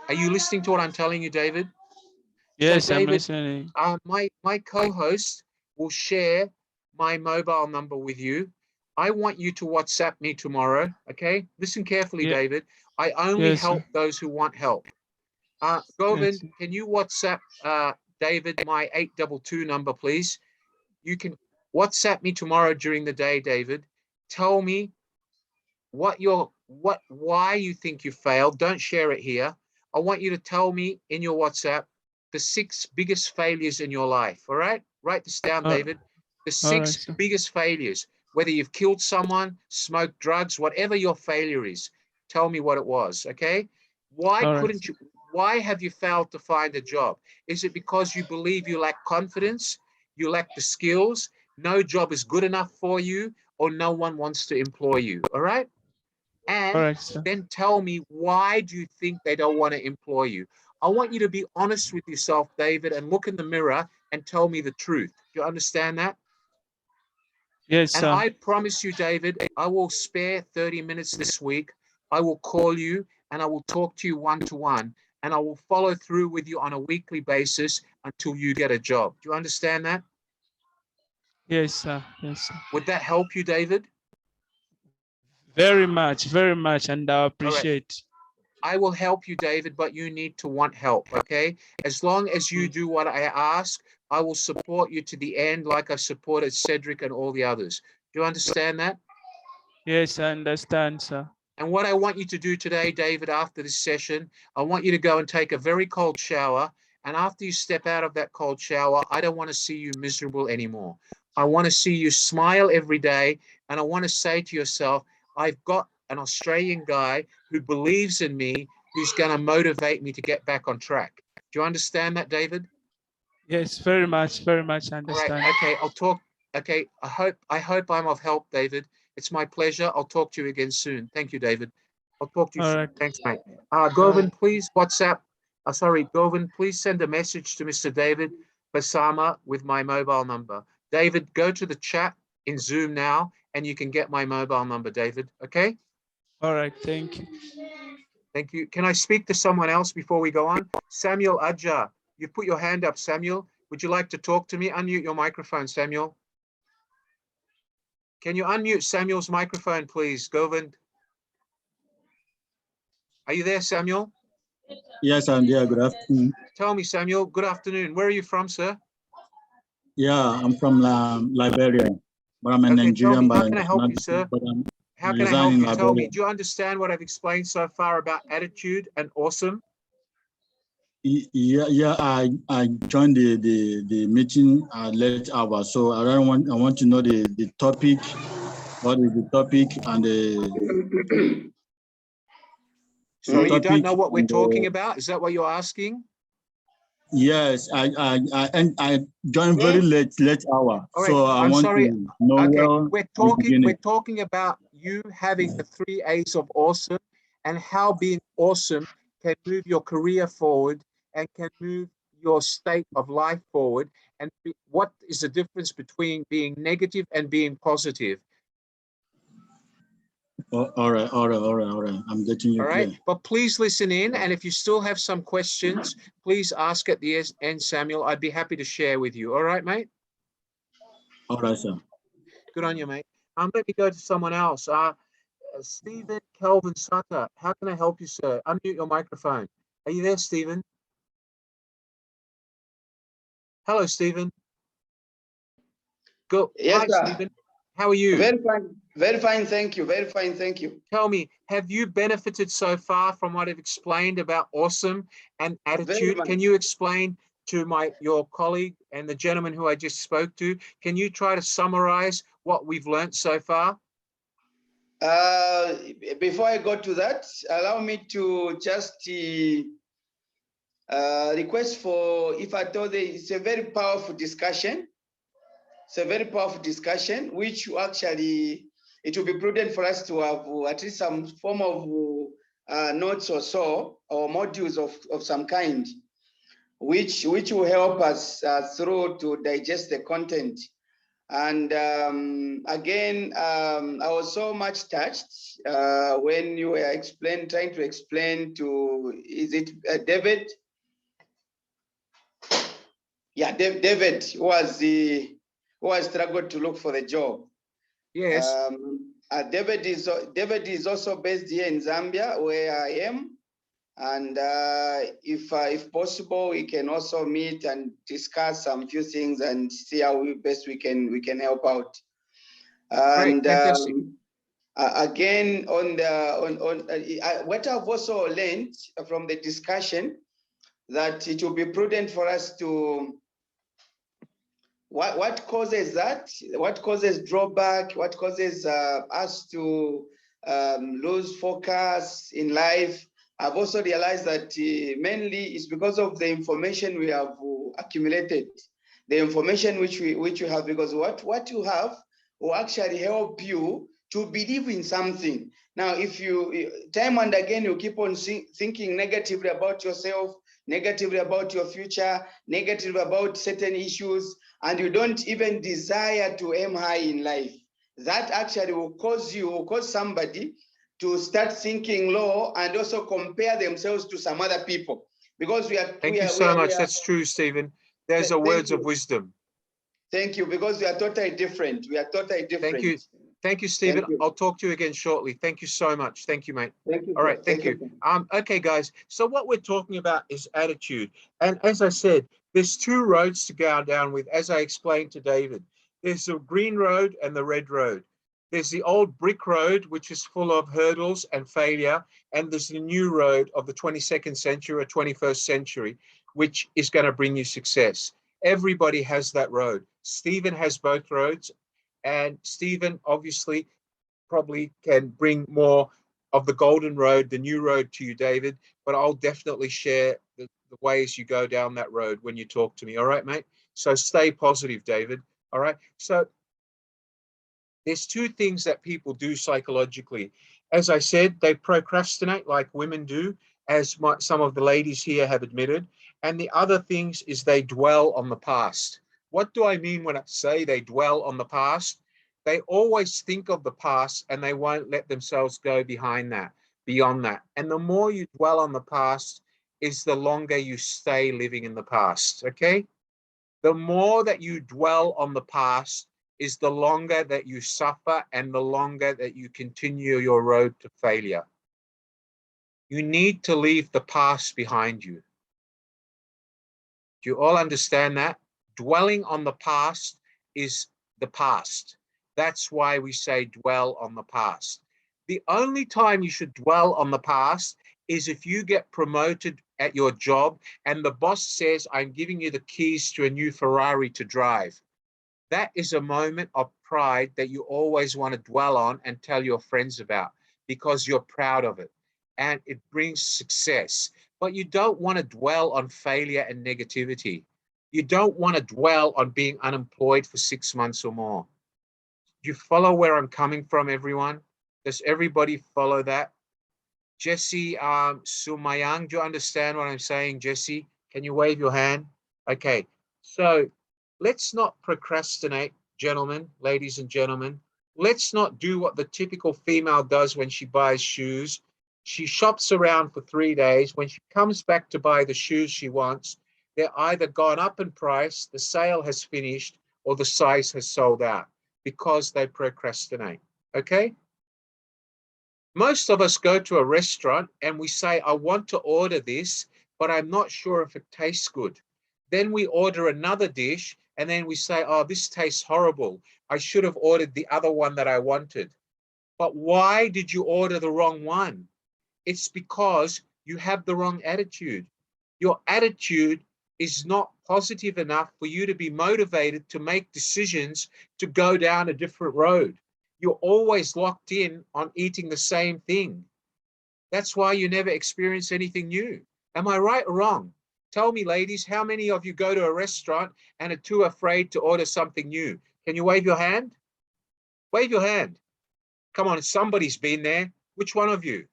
Are you listening to what I'm telling you, David? Yes, So, I'm David, listening. my co-host will share my mobile number with you. I want you to WhatsApp me tomorrow, okay? Listen carefully, Yeah. David. I only Yes, help those who want help. Govind, yes. can you WhatsApp David my 822 number, please? You can WhatsApp me tomorrow during the day, David. Tell me why you think you failed. Don't share it here. I want you to tell me in your WhatsApp the 6 biggest failures in your life. All right? Write this down, All- David. The all right, 6 sir. biggest failures, whether you've killed someone, smoked drugs, whatever your failure is, tell me what it was. Okay? Why All right. couldn't you? Why have you failed to find a job? Is it because you believe you lack confidence? You lack the skills? No job is good enough for you, or no one wants to employ you? All right? All And right, sir. then tell me, why do you think they don't want to employ you? I want you to be honest with yourself, David, and look in the mirror and tell me the truth. Do you understand that? Yes, And sir. I promise you, David, I will spare 30 minutes this week. I will call you and I will talk to you one-to-one, and I will follow through with you on a weekly basis until you get a job. Do you understand that? Yes, sir. Yes, sir. Would that help you, David? Very much, and I appreciate. I will help you, David, but you need to want help, okay? As long as you do what I ask, I will support you to the end like I've supported Cedric and all the others. Do you understand that? Yes, I understand, sir. And what I want you to do today, David, after this session, I want you to go and take a very cold shower. And after you step out of that cold shower, I don't want to see you miserable anymore. I want to see you smile every day. And I want to say to yourself, I've got an Australian guy who believes in me, who's going to motivate me to get back on track. Do you understand that, David? Yes, very much, I All right. understand. Okay. I'll talk. Okay. I hope I'm of help, David. It's my pleasure. I'll talk to you again soon. Thank you, David. I'll talk to you All soon. right. Thanks, mate. Govind, please WhatsApp. Sorry, Govind, please send a message to Mr. David Basama with my mobile number. David, go to the chat in Zoom now, and you can get my mobile number, David. Okay? All right, thank you. Thank you. Can I speak to someone else before we go on? Samuel Adja, you put your hand up, Samuel. Would you like to talk to me? Unmute your microphone, Samuel. Can you unmute Samuel's microphone, please, Govind? Are you there, Samuel? Yes, I'm there. Good afternoon. Tell me, Samuel. Good afternoon. Where are you from, sir? Yeah, I'm from Liberia, but I'm a Okay, tell Nigerian me, how by can I help you, sir? but I'm How can I help residing in you? Tell me, Liberia. do you understand what I've explained so far about attitude and awesome? Yeah, I joined the meeting at late hour, so I want to know the topic. What is the topic and the Sorry, you don't topic know what we're and talking about? Is that what you're asking? yes, I joined very late hour, All right, so I I'm want sorry. to know Okay, well we're the beginning. talking about you having the 3 A's of awesome, and how being awesome can move your career forward and can move your state of life forward, and what is the difference between being negative and being positive. All right. I'm getting you All right, clear. but please listen in, and if you still have some questions, please ask at the end, Samuel. I'd be happy to share with you. All right, mate? All right, sir. Good on you, mate. Let me go to someone else. Stephen Kelvin Sutter, how can I help you, sir? Unmute your microphone. Are you there, Stephen? Hello, Stephen. Go. Yes, Hi, sir. Stephen. How are you? Very fine. Very fine. Thank you. Very fine. Thank you. Tell me, have you benefited so far from what I've explained about awesome and attitude? much. Can you explain to your colleague and the gentleman who I just spoke to? Can you try to summarize what we've learned so far? Before I go to that, allow me to just request for, if I told you, it's a very powerful discussion. It's a very powerful discussion, which actually, it will be prudent for us to have at least some form of notes or so, or modules of some kind, which will help us through to digest the content. And again, I was so much touched when you were trying to explain to, is it David? Yeah, David who has struggled to look for the job. Yes. David is also based here in Zambia, where I am. And if possible, we can also meet and discuss some few things and see how best we can help out. Great, And fantastic. again, what I've also learned from the discussion, that it will be prudent for us to what causes that, what causes drawback, what causes us to lose focus in life. I've also realized that mainly it's because of the information we have accumulated, the information which you have, because what you have will actually help you to believe in something. Now, if you time and again you keep on thinking negatively about yourself, negatively about your future, negatively about certain issues, and you don't even desire to aim high in life, that actually will cause somebody to start thinking low and also compare themselves to some other people, because Thank you so much. That's true, Stephen. There's a words of wisdom. Thank you, because we are totally different. We are totally different. Thank you. Thank you, Stephen. Thank you. I'll talk to you again shortly. Thank you so much. Thank you, mate. Thank you. All right, thank you. Okay, guys. So what we're talking about is attitude. And as I said, there's two roads to go down with, as I explained to David. There's the green road and the red road. There's the old brick road, which is full of hurdles and failure. And there's the new road of the 22nd century or 21st century, which is going to bring you success. Everybody has that road. Stephen has both roads. And Stephen obviously probably can bring more of the golden road, the new road to you, David, but I'll definitely share the ways you go down that road when you talk to me. All right, mate? So stay positive, David. All right. So there's two things that people do psychologically. As I said, they procrastinate like women do, as some of the ladies here have admitted. And the other things is they dwell on the past. What do I mean when I say they dwell on the past? They always think of the past and they won't let themselves go beyond that. And the more you dwell on the past is the longer you stay living in the past, okay? The more that you dwell on the past is the longer that you suffer and the longer that you continue your road to failure. You need to leave the past behind you. Do you all understand that? Dwelling on the past is the past. That's why we say dwell on the past. The only time you should dwell on the past is if you get promoted at your job and the boss says, I'm giving you the keys to a new Ferrari to drive. That is a moment of pride that you always want to dwell on and tell your friends about because you're proud of it and it brings success. But you don't want to dwell on failure and negativity. You don't want to dwell on being unemployed for 6 months or more. Do you follow where I'm coming from, everyone? Does everybody follow that? Jesse Sumayang, do you understand what I'm saying, Jesse? Can you wave your hand? Okay, so let's not procrastinate, gentlemen, ladies and gentlemen. Let's not do what the typical female does when she buys shoes. She shops around for 3 days. When she comes back to buy the shoes she wants, they're either gone up in price, the sale has finished, or the size has sold out because they procrastinate. Okay? Most of us go to a restaurant and we say, I want to order this, but I'm not sure if it tastes good. Then we order another dish and then we say, oh, this tastes horrible. I should have ordered the other one that I wanted. But why did you order the wrong one? It's because you have the wrong attitude. Your attitude is not positive enough for you to be motivated to make decisions to go down a different road. You're always locked in on eating the same thing. That's why you never experience anything new. Am I right or wrong? Tell me, ladies, how many of you go to a restaurant and are too afraid to order something new? Can you wave your hand? Wave your hand. Come on, somebody's been there. Which one of you?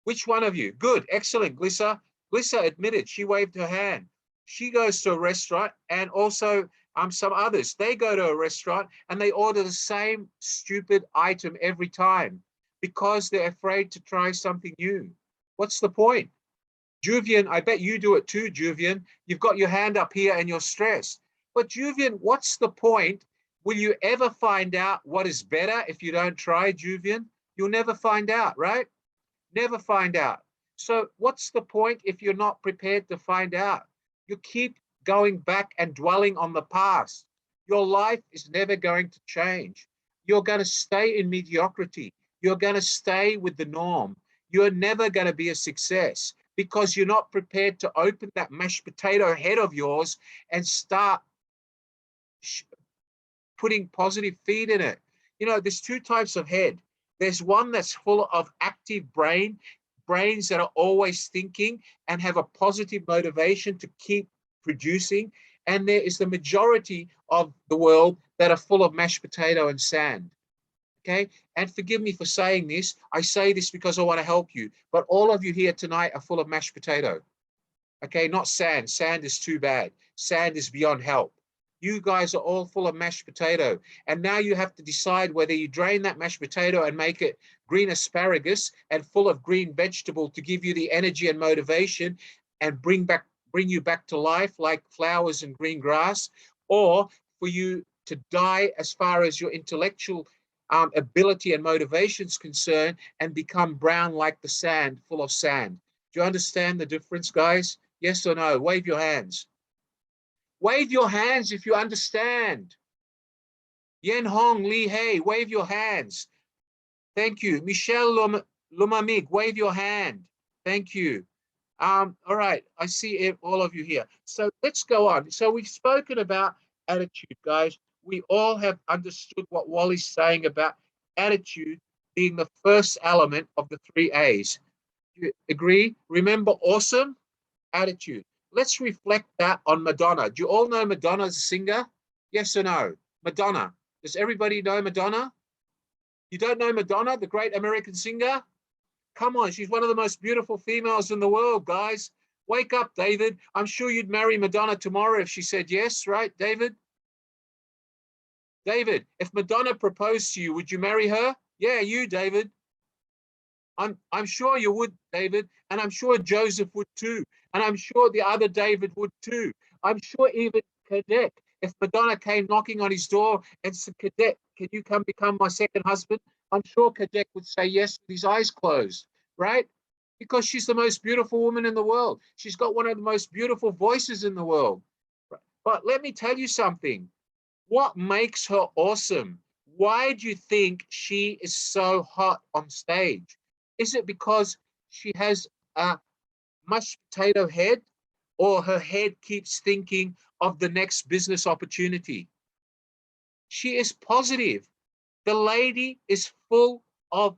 Which one of you? Good, excellent, Glissa. Glissa admitted, she waved her hand. She goes to a restaurant, and also some others. They go to a restaurant and they order the same stupid item every time because they're afraid to try something new. What's the point? Juvian, I bet you do it too, Juvian. You've got your hand up here and you're stressed. But Juvian, what's the point? Will you ever find out what is better if you don't try, Juvian? You'll never find out, right? Never find out. So what's the point if you're not prepared to find out? You keep going back and dwelling on the past. Your life is never going to change. You're going to stay in mediocrity. You're going to stay with the norm. You're never going to be a success because you're not prepared to open that mashed potato head of yours and start putting positive feed in it. You know, there's two types of head. There's one that's full of active brains that are always thinking and have a positive motivation to keep producing. And there is the majority of the world that are full of mashed potato and sand. Okay, and forgive me for saying this. I say this because I want to help you, but all of you here tonight are full of mashed potato. Okay, not sand. Sand is too bad. Sand is beyond help. You guys are all full of mashed potato. And now you have to decide whether you drain that mashed potato and make it green asparagus and full of green vegetable to give you the energy and motivation and bring you back to life like flowers and green grass, or for you to die as far as your intellectual ability and motivation is concerned and become brown like the sand, full of sand. Do you understand the difference, guys? Yes or no? Wave your hands. Wave your hands if you understand. Yen Hong, Lee Hay, wave your hands. Thank you. Michelle Lumamig, wave your hand. Thank you. All right, I see all of you here. So let's go on. So we've spoken about attitude, guys. We all have understood what Wally's saying about attitude being the first element of the 3 A's. You agree? Remember awesome? Attitude. Let's reflect that on Madonna. Do you all know Madonna as a singer? Yes or no? Madonna. Does everybody know Madonna? You don't know Madonna, the great American singer? Come on, she's one of the most beautiful females in the world, guys. Wake up, David. I'm sure you'd marry Madonna tomorrow if she said yes, right, David? David, if Madonna proposed to you, would you marry her? Yeah, you, David. I'm sure you would, David, and I'm sure Joseph would too, and I'm sure the other David would too. I'm sure even Cadet, if Madonna came knocking on his door and said, Cadet, can you come become my second husband? I'm sure Cadet would say yes with his eyes closed, right? Because she's the most beautiful woman in the world. She's got one of the most beautiful voices in the world. But let me tell you something. What makes her awesome? Why do you think she is so hot on stage? Is it because she has a mashed potato head, or her head keeps thinking of the next business opportunity? She is positive. The lady is full of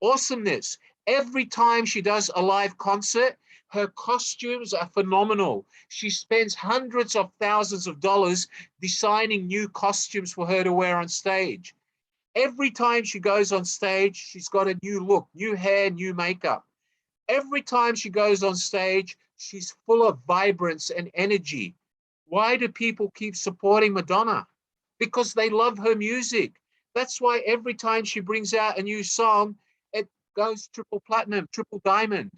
awesomeness. Every time she does a live concert, her costumes are phenomenal. She spends hundreds of thousands of dollars designing new costumes for her to wear on stage. Every time she goes on stage, she's got a new look, new hair, new makeup. Every time she goes on stage, she's full of vibrance and energy. Why do people keep supporting Madonna? Because they love her music. That's why every time she brings out a new song, it goes triple platinum, triple diamond.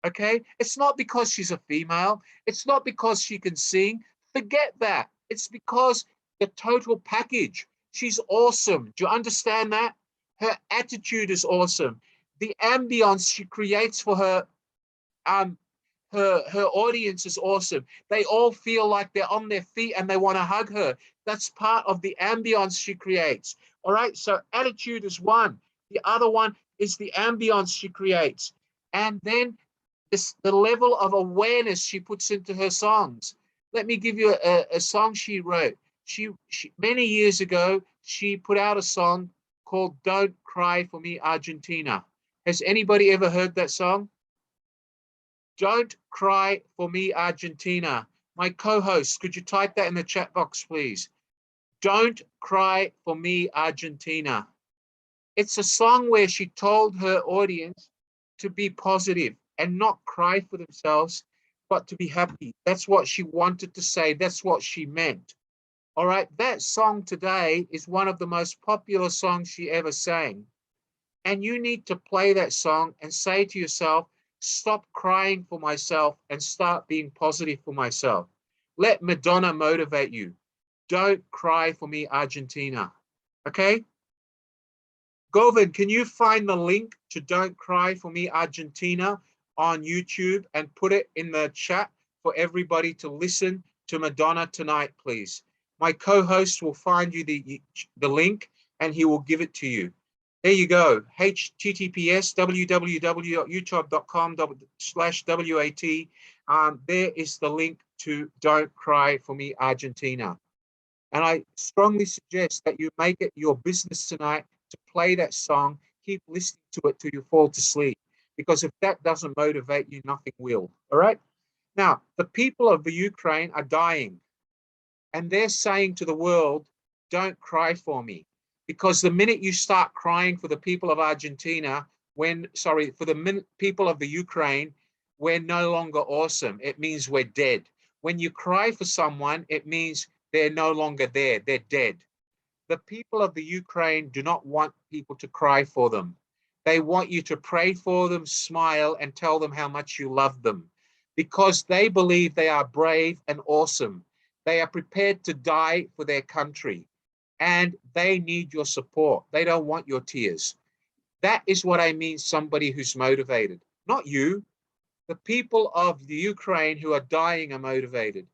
Okay? It's not because she's a female. It's not because she can sing. Forget that. It's because the total package. She's awesome. Do you understand that? Her attitude is awesome. The ambience she creates for her audience is awesome. They all feel like they're on their feet and they want to hug her. That's part of the ambience she creates. All right. So attitude is one. The other one is the ambience she creates. And then the level of awareness she puts into her songs. Let me give you a song she wrote. She many years ago, she put out a song called Don't Cry for Me, Argentina. Has anybody ever heard that song? Don't Cry for Me, Argentina. My co-host, could you type that in the chat box, please? Don't Cry for Me, Argentina. It's a song where she told her audience to be positive and not cry for themselves, but to be happy. That's what she wanted to say. That's what she meant. All right. That song today is one of the most popular songs she ever sang. And you need to play that song and say to yourself, stop crying for myself and start being positive for myself. Let Madonna motivate you. Don't cry for me, Argentina. Okay? Govind, can you find the link to Don't Cry for Me, Argentina on YouTube and put it in the chat for everybody to listen to Madonna tonight, please? My co-host will find you the link and he will give it to you. There you go. https www.youtube.com/WAT. There is the link to Don't Cry for Me, Argentina. And I strongly suggest that you make it your business tonight to play that song, keep listening to it till you fall to sleep. Because if that doesn't motivate you, nothing will. All right. Now, the people of the Ukraine are dying. And they're saying to the world, don't cry for me. Because the minute you start crying for the people of Argentina, for the people of the Ukraine, we're no longer awesome. It means we're dead. When you cry for someone, it means they're no longer there. They're dead. The people of the Ukraine do not want people to cry for them. They want you to pray for them, smile, and tell them how much you love them because they believe they are brave and awesome. They are prepared to die for their country and they need your support. They don't want your tears. That is what I mean, somebody who's motivated, not you. The people of the Ukraine who are dying are motivated.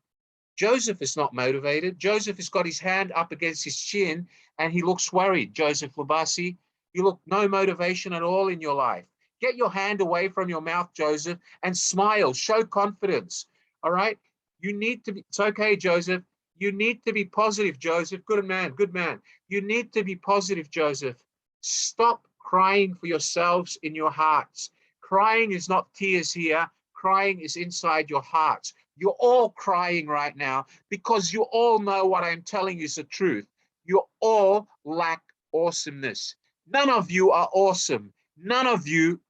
Joseph is not motivated. Joseph has got his hand up against his chin and he looks worried. Joseph Labasi, you look no motivation at all in your life. Get your hand away from your mouth, Joseph, and smile. Show confidence. All right. You need to be, it's okay, Joseph. You need to be positive, Joseph. Good man, good man. You need to be positive, Joseph. Stop crying for yourselves in your hearts. Crying is not tears here. Crying is inside your hearts. You're all crying right now because you all know what I'm telling you is the truth. You all lack awesomeness. None of you are awesome. None of you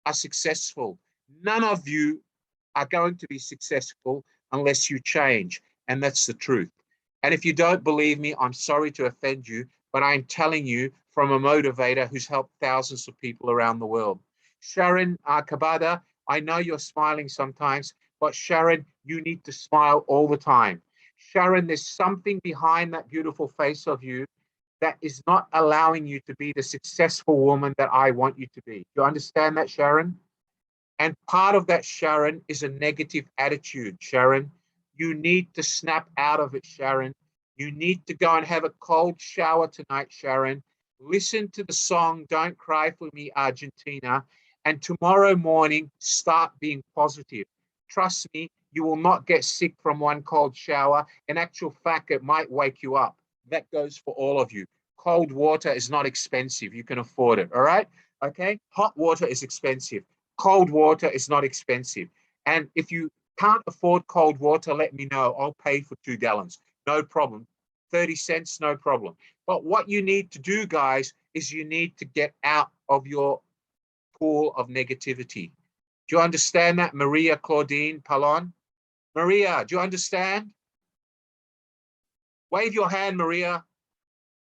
are successful. None of you are going to be successful unless you change. And that's the truth. And if you don't believe me, I'm sorry to offend you, but I'm telling you from a motivator who's helped thousands of people around the world. Sharon Kabada, I know you're smiling sometimes, but Sharon, you need to smile all the time. Sharon, there's something behind that beautiful face of you that is not allowing you to be the successful woman that I want you to be. You understand that, Sharon? And part of that, Sharon, is a negative attitude, Sharon. You need to snap out of it, Sharon. You need to go and have a cold shower tonight, Sharon. Listen to the song, Don't Cry for Me, Argentina. And tomorrow morning, start being positive. Trust me, you will not get sick from one cold shower. In actual fact, it might wake you up. That goes for all of you. Cold water is not expensive. You can afford it, all right? Okay? Hot water is expensive. Cold water is not expensive. And if you can't afford cold water, let me know. I'll pay for 2 gallons. No problem. 30 cents, no problem. But what you need to do, guys, is you need to get out of your pool of negativity. Do you understand that, Maria Claudine Palon? Maria, do you understand? Wave your hand, Maria.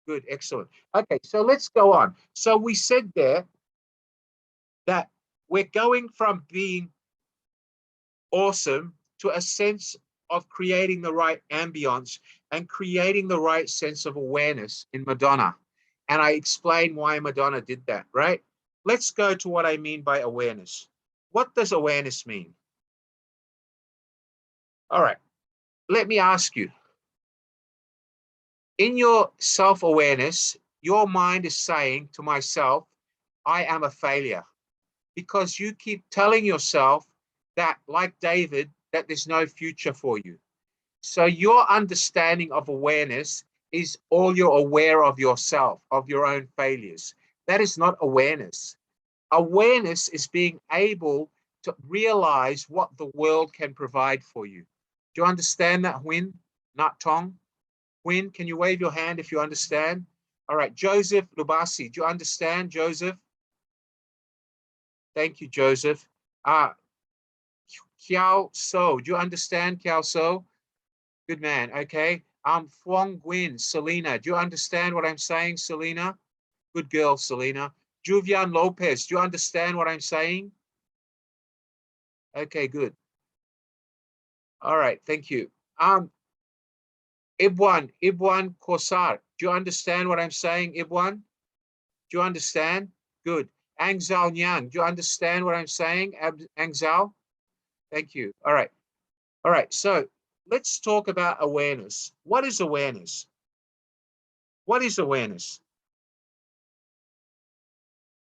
Good, excellent. Okay, so let's go on. So we said there that we're going from being awesome to a sense of creating the right ambience and creating the right sense of awareness in Madonna. And I explained why Madonna did that, right? Let's go to what I mean by awareness. What does awareness mean? All right, let me ask you. In your self-awareness, your mind is saying to myself, I am a failure, because you keep telling yourself that, like David, that there's no future for you. So your understanding of awareness is all you're aware of yourself, of your own failures. That is not awareness. Awareness is being able to realize what the world can provide for you. Do you understand that, Huyn? Not Tong? Huyn, can you wave your hand if you understand? All right, Joseph Lubasi, do you understand, Joseph? Thank you, Joseph. Kiao So, do you understand, Kiao So? Good man, okay. Fuang Nguyen, Selena, do you understand what I'm saying, Selena? Good girl, Selena. Juvian Lopez, do you understand what I'm saying? Okay, good. All right, thank you. Ibwan Kosar, do you understand what I'm saying, Ibwan? Do you understand? Good. Ang Zhao Nyang, do you understand what I'm saying, Ang Zhao? Thank you. All right. All right, so let's talk about awareness. What is awareness? What is awareness?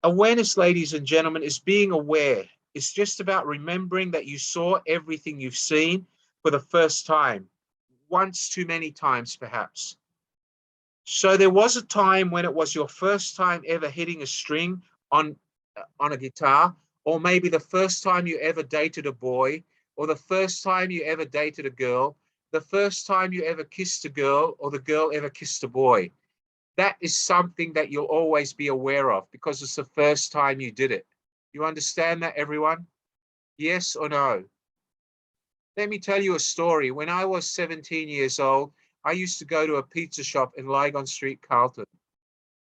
Awareness, ladies and gentlemen, is being aware. It's just about remembering that you saw everything you've seen for the first time, once too many times, perhaps. So there was a time when it was your first time ever hitting a string on a guitar, or maybe the first time you ever dated a boy, or the first time you ever dated a girl, the first time you ever kissed a girl, or the girl ever kissed a boy. That is something that you'll always be aware of because it's the first time you did it. You understand that, everyone? Yes or no? Let me tell you a story. When I was 17 years old, I used to go to a pizza shop in Lygon Street, Carlton.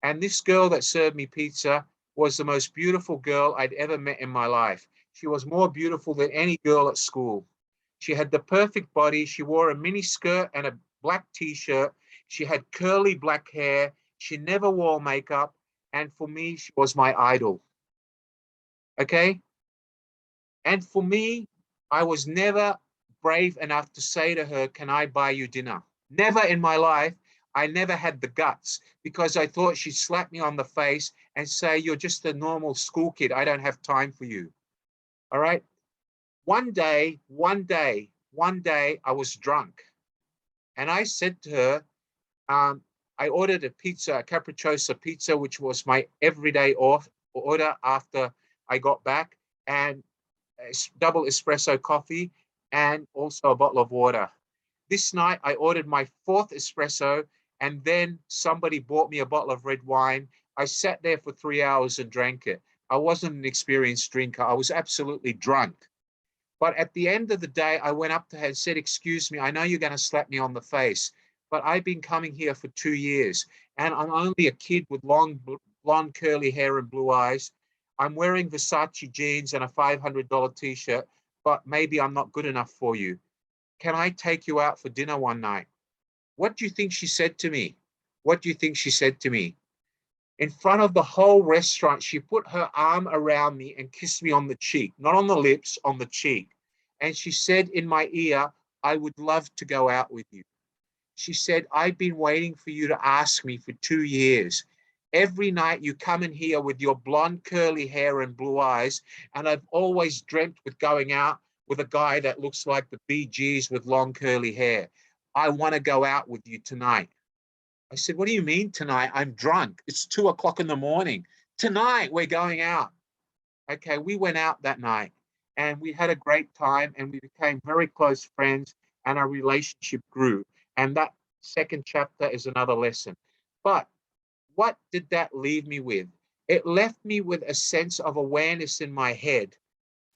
And this girl that served me pizza was the most beautiful girl I'd ever met in my life. She was more beautiful than any girl at school. She had the perfect body. She wore a mini skirt and a black t-shirt. She had curly black hair. She never wore makeup. And for me, she was my idol. Okay? And for me, I was never brave enough to say to her, can I buy you dinner? Never in my life. I never had the guts because I thought she'd slap me on the face and say, you're just a normal school kid. I don't have time for you. All right. One day, I was drunk and I said to her, I ordered a pizza, a capricciosa pizza, which was my everyday order after I got back, and a double espresso coffee and also a bottle of water. This night, I ordered my fourth espresso, and then somebody bought me a bottle of red wine. I sat there for 3 hours and drank it. I wasn't an experienced drinker. I was absolutely drunk. But at the end of the day, I went up to her and said, excuse me, I know you're going to slap me on the face, but I've been coming here for 2 years, and I'm only a kid with long blonde curly hair and blue eyes. I'm wearing Versace jeans and a $500 t-shirt, but maybe I'm not good enough for you. Can I take you out for dinner one night? What do you think she said to me? What do you think she said to me? In front of the whole restaurant, she put her arm around me and kissed me on the cheek, not on the lips, on the cheek. And she said in my ear, I would love to go out with you. She said, I've been waiting for you to ask me for 2 years. Every night you come in here with your blonde curly hair and blue eyes, and I've always dreamt with going out with a guy that looks like the Bee Gees with long curly hair. I want to go out with you tonight. I said, what do you mean tonight? I'm drunk. It's 2 o'clock in the morning. Tonight we're going out. Okay, we went out that night and we had a great time and we became very close friends and our relationship grew. And that second chapter is another lesson. But what did that leave me with? It left me with a sense of awareness in my head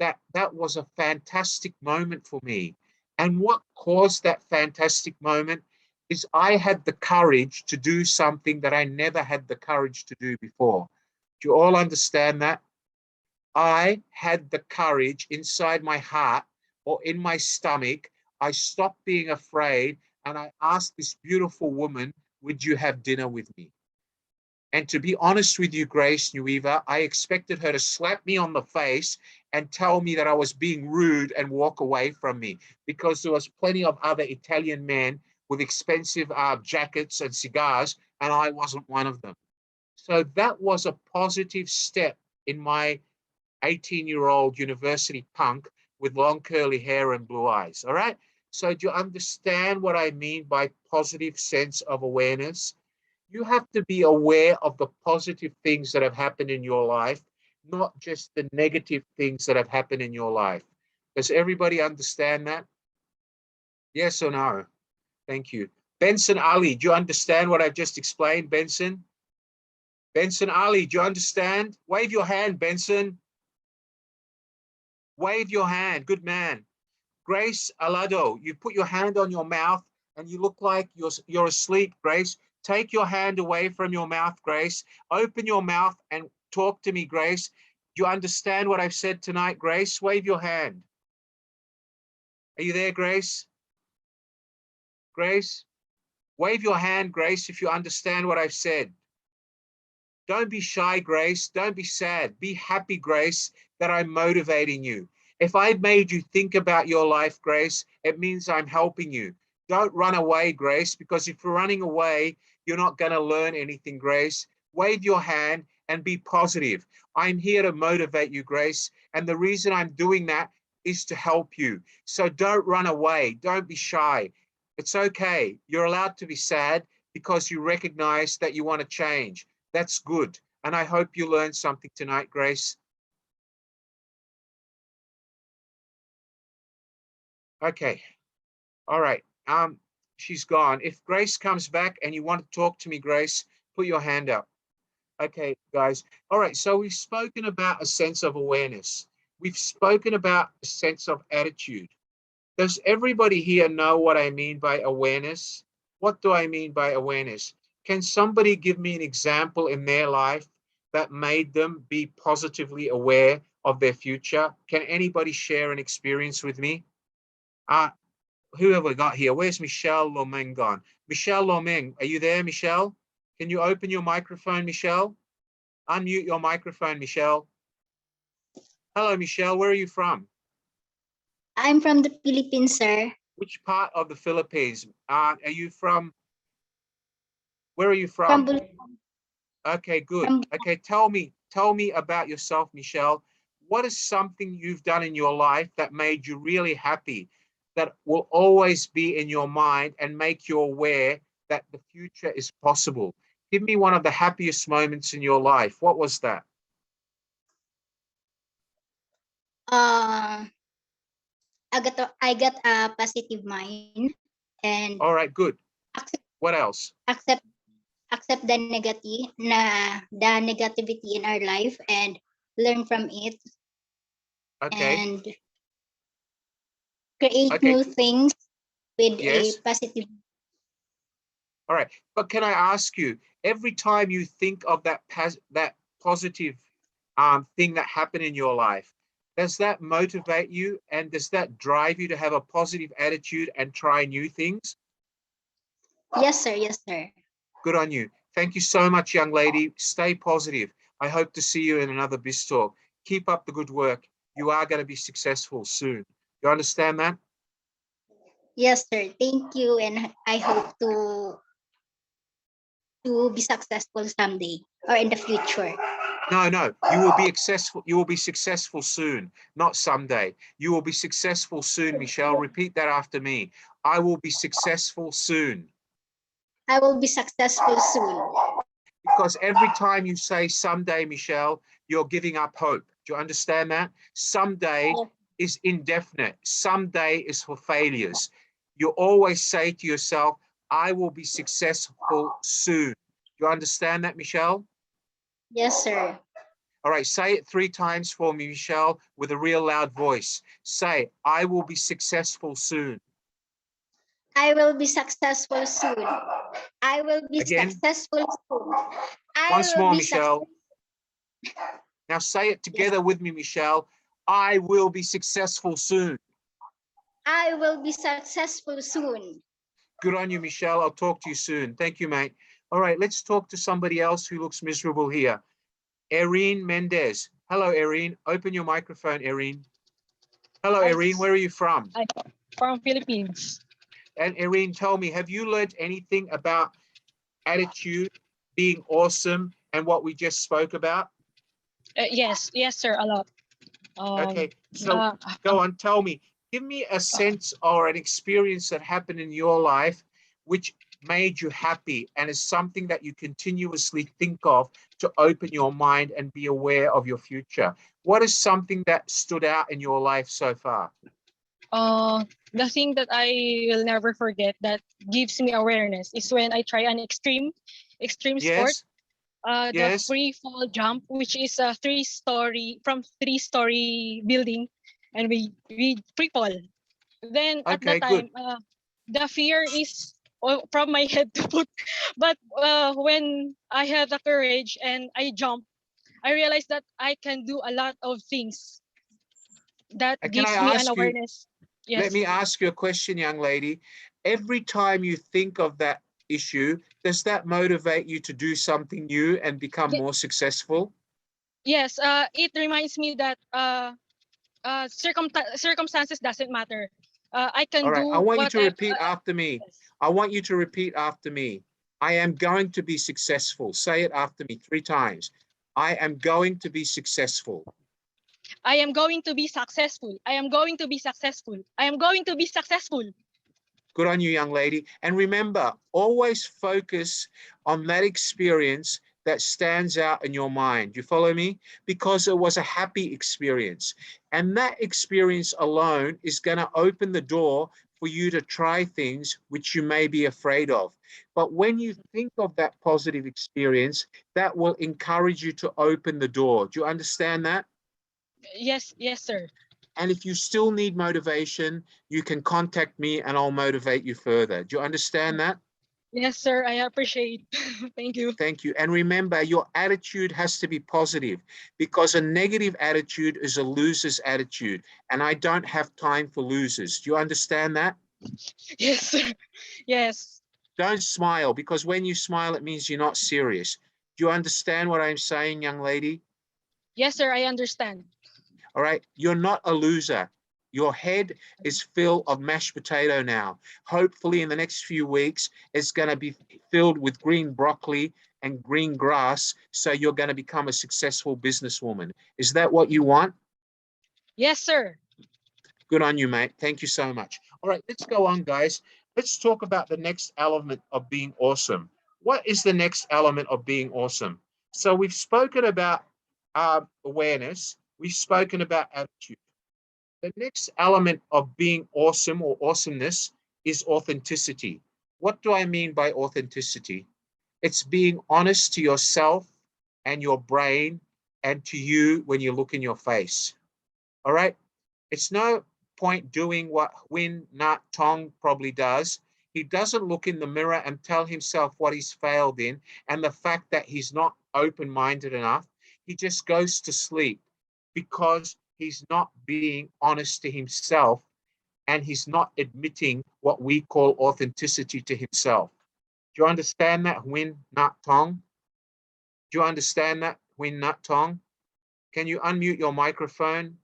that was a fantastic moment for me. And what caused that fantastic moment is I had the courage to do something that I never had the courage to do before. Do you all understand that? I had the courage inside my heart or in my stomach. I stopped being afraid and I asked this beautiful woman, would you have dinner with me? And to be honest with you, Grace Nueva, I expected her to slap me on the face and tell me that I was being rude and walk away from me, because there was plenty of other Italian men with expensive jackets and cigars, and I wasn't one of them. So that was a positive step in my 18-year-old university punk with long curly hair and blue eyes. All right. So do you understand what I mean by positive sense of awareness? You have to be aware of the positive things that have happened in your life, not just the negative things that have happened in your life. Does everybody understand that? Yes or no? Thank you. Benson Ali, do you understand what I've just explained, Benson? Benson Ali, do you understand? Wave your hand, Benson. Wave your hand. Good man. Grace Alado, you put your hand on your mouth and you look like you're asleep, Grace. Take your hand away from your mouth, Grace. Open your mouth and talk to me, Grace. Do you understand what I've said tonight, Grace? Wave your hand. Are you there, Grace? Grace? Wave your hand, Grace, if you understand what I've said. Don't be shy, Grace. Don't be sad. Be happy, Grace, that I'm motivating you. If I've made you think about your life, Grace, it means I'm helping you. Don't run away, Grace, because if you're running away, you're not going to learn anything, Grace. Wave your hand and be positive. I'm here to motivate you, Grace. And the reason I'm doing that is to help you. So don't run away. Don't be shy. It's okay. You're allowed to be sad because you recognize that you want to change. That's good. And I hope you learned something tonight, Grace. Okay. All right. She's gone. If Grace comes back and you want to talk to me, Grace, put your hand up. Okay, guys. All right. So we've spoken about a sense of awareness. We've spoken about a sense of attitude. Does everybody here know what I mean by awareness? What do I mean by awareness? Can somebody give me an example in their life that made them be positively aware of their future? Can anybody share an experience with me? Who have we got here? Where's Michelle Lomeng gone? Michelle Lomeng, are you there, Michelle? Can you open your microphone, Michelle? Unmute your microphone, Michelle. Hello, Michelle. Where are you from? I'm from the Philippines, sir. Which part of the Philippines? Are you from? Where are you From from? Okay, good. Okay, tell me about yourself, Michelle. What is something you've done in your life that made you really happy, that will always be in your mind and make you aware that the future is possible? Give me one of the happiest moments in your life. What was that? I got a positive mind and All right, good. What else? accept the negativity in our life and learn from it. Okay. And create Okay. new things with Yes. a positive. All right, but can I ask you, every time you think of that positive thing that happened in your life, does that motivate you and does that drive you to have a positive attitude and try new things? Yes, sir. Yes, sir. Good on you. Thank you so much, young lady. Stay positive. I hope to see you in another Biz Talk. Keep up the good work. You are going to be successful soon. You understand that? Yes, sir. Thank you, and I hope to be successful someday or in the future. No, you will be successful. You will be successful soon, not someday. You will be successful soon, Michelle. Repeat that after me. I will be successful soon. I will be successful soon. Because every time you say someday, Michelle, you're giving up hope. Do you understand that? Someday is indefinite. Someday is for failures. You always say to yourself, I will be successful soon. Do you understand that, Michelle? Yes, sir. All right, say it 3 times for me, Michelle, with a real loud voice. Say, I will be successful soon. I will be successful soon. I will be Again? successful soon. Once more, Michelle. Now say it together with me, Michelle. I will be successful soon. I will be successful soon. Good on you, Michelle. I'll talk to you soon. Thank you, mate. All right, let's talk to somebody else who looks miserable here. Erin Mendez. Hello, Erin. Open your microphone, Erin. Hello, Erin. Where are you from? From Philippines. And Erin, tell me, have you learned anything about attitude, being awesome, and what we just spoke about? Yes, sir, a lot. Okay, so go on, tell me. Give me a sense or an experience that happened in your life which made you happy and is something that you continuously think of to open your mind and be aware of your future. What is something that stood out in your life so far? The thing that I will never forget that gives me awareness is when I try an extreme sport. Yes, The yes. free fall jump, which is a three-story building, and we free fall. Then at Okay, that good. time, the fear is from my head to foot. But when I had the courage and I jumped, I realized that I can do a lot of things. That Can I gives me an ask you, awareness. let Yes. me ask you a question, young lady. Every time you think of that issue, does that motivate you to do something new and become more successful? Yes. It reminds me that circumstances doesn't matter. I All can right, I do want you to whatever. repeat after me. Yes. I want you to repeat after me. I am going to be successful. Say it after me 3 times. I am going to be successful. I am going to be successful. I am going to be successful. I am going to be successful. Good on you, young lady. And remember, always focus on that experience that stands out in your mind. You follow me? Because it was a happy experience. And that experience alone is going to open the door for you to try things which you may be afraid of. But when you think of that positive experience, that will encourage you to open the door. Do you understand that? Yes, sir. And if you still need motivation, you can contact me and I'll motivate you further. Do you understand that? Yes, sir. I appreciate. Thank you. Thank you. And remember, your attitude has to be positive because a negative attitude is a loser's attitude. And I don't have time for losers. Do you understand that? Yes, sir. Yes. Don't smile because when you smile, it means you're not serious. Do you understand what I'm saying, young lady? Yes, sir. I understand. All right. You're not a loser. Your head is full of mashed potato now. Hopefully in the next few weeks, it's going to be filled with green broccoli and green grass. So you're going to become a successful businesswoman. Is that what you want? Yes, sir. Good on you, mate. Thank you so much. All right, let's go on, guys. Let's talk about the next element of being awesome. What is the next element of being awesome? So we've spoken about awareness. We've spoken about attitude. The next element of being awesome or awesomeness is authenticity. What do I mean by authenticity? It's being honest to yourself and your brain and to you when you look in your face. All right? It's no point doing what Win Nat Tong probably does. He doesn't look in the mirror and tell himself what he's failed in and the fact that he's not open-minded enough. He just goes to sleep because he's not being honest to himself and he's not admitting what we call authenticity to himself. Do you understand that, Win Nat Tong? Do you understand that, Win Nat Tong? Can you unmute your microphone?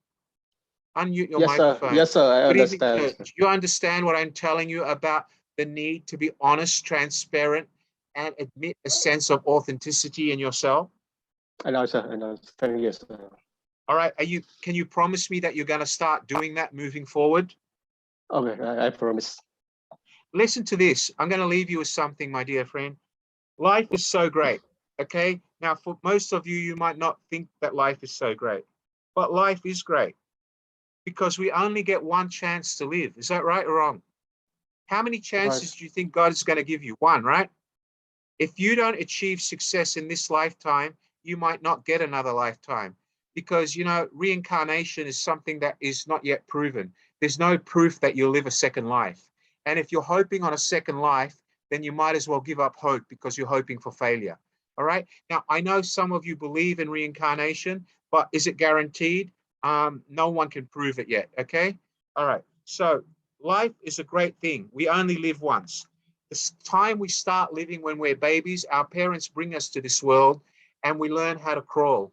Unmute your Yes, sir. microphone. Yes, sir. I Good evening, understand. sir. Do you understand what I'm telling you about the need to be honest, transparent, and admit a sense of authenticity in yourself? I know, sir. I understand. Yes, sir. All right. Can you promise me that you're going to start doing that moving forward? Okay, I promise. Listen to this. I'm going to leave you with something, my dear friend. Life is so great. Okay. Now, for most of you, you might not think that life is so great, but life is great because we only get one chance to live. Is that right or wrong? How many chances do you think God is going to give you? One, right? If you don't achieve success in this lifetime, you might not get another lifetime because, you know, reincarnation is something that is not yet proven. There's no proof that you'll live a second life. And if you're hoping on a second life, then you might as well give up hope because you're hoping for failure. All right. Now, I know some of you believe in reincarnation, but is it guaranteed? No one can prove it yet. Okay. All right. So life is a great thing. We only live once. The time we start living when we're babies, our parents bring us to this world and we learn how to crawl.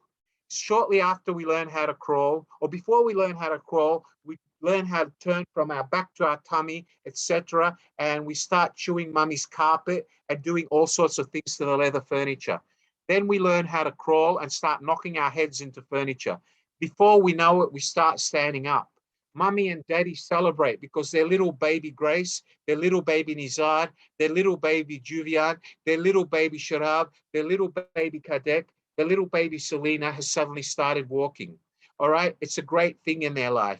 Shortly after we learn how to crawl, or before we learn how to crawl, we learn how to turn from our back to our tummy, etc. And we start chewing mummy's carpet and doing all sorts of things to the leather furniture. Then we learn how to crawl and start knocking our heads into furniture. Before we know it, we start standing up. Mummy and daddy celebrate because their little baby Grace, their little baby Nizar, their little baby Juvian, their little baby Sharab, their little baby Kadek, their little baby Selena has suddenly started walking. All right, it's a great thing in their life.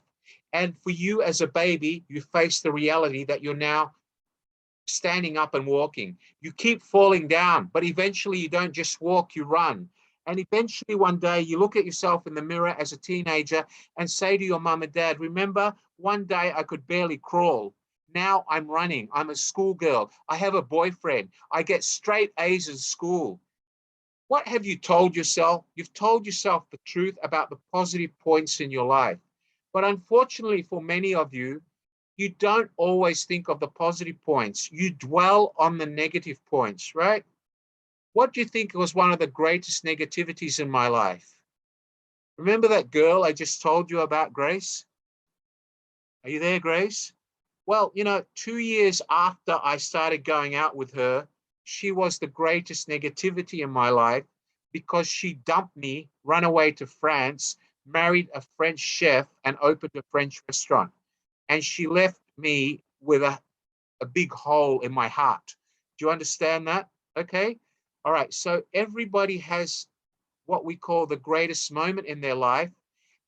And for you as a baby, you face the reality that you're now standing up and walking. You keep falling down, but eventually you don't just walk, you run. And eventually one day you look at yourself in the mirror as a teenager and say to your mum and dad, remember, one day I could barely crawl. Now I'm running. I'm a schoolgirl. I have a boyfriend. I get straight A's in school. What have you told yourself? You've told yourself the truth about the positive points in your life. But unfortunately for many of you, you don't always think of the positive points. You dwell on the negative points, right? What do you think was one of the greatest negativities in my life? Remember that girl I just told you about, Grace? Are you there, Grace? Well, 2 years after I started going out with her, she was the greatest negativity in my life because she dumped me, ran away to France, married a French chef, and opened a French restaurant. And she left me with a big hole in my heart. Do you understand that? Okay. All right. So everybody has what we call the greatest moment in their life.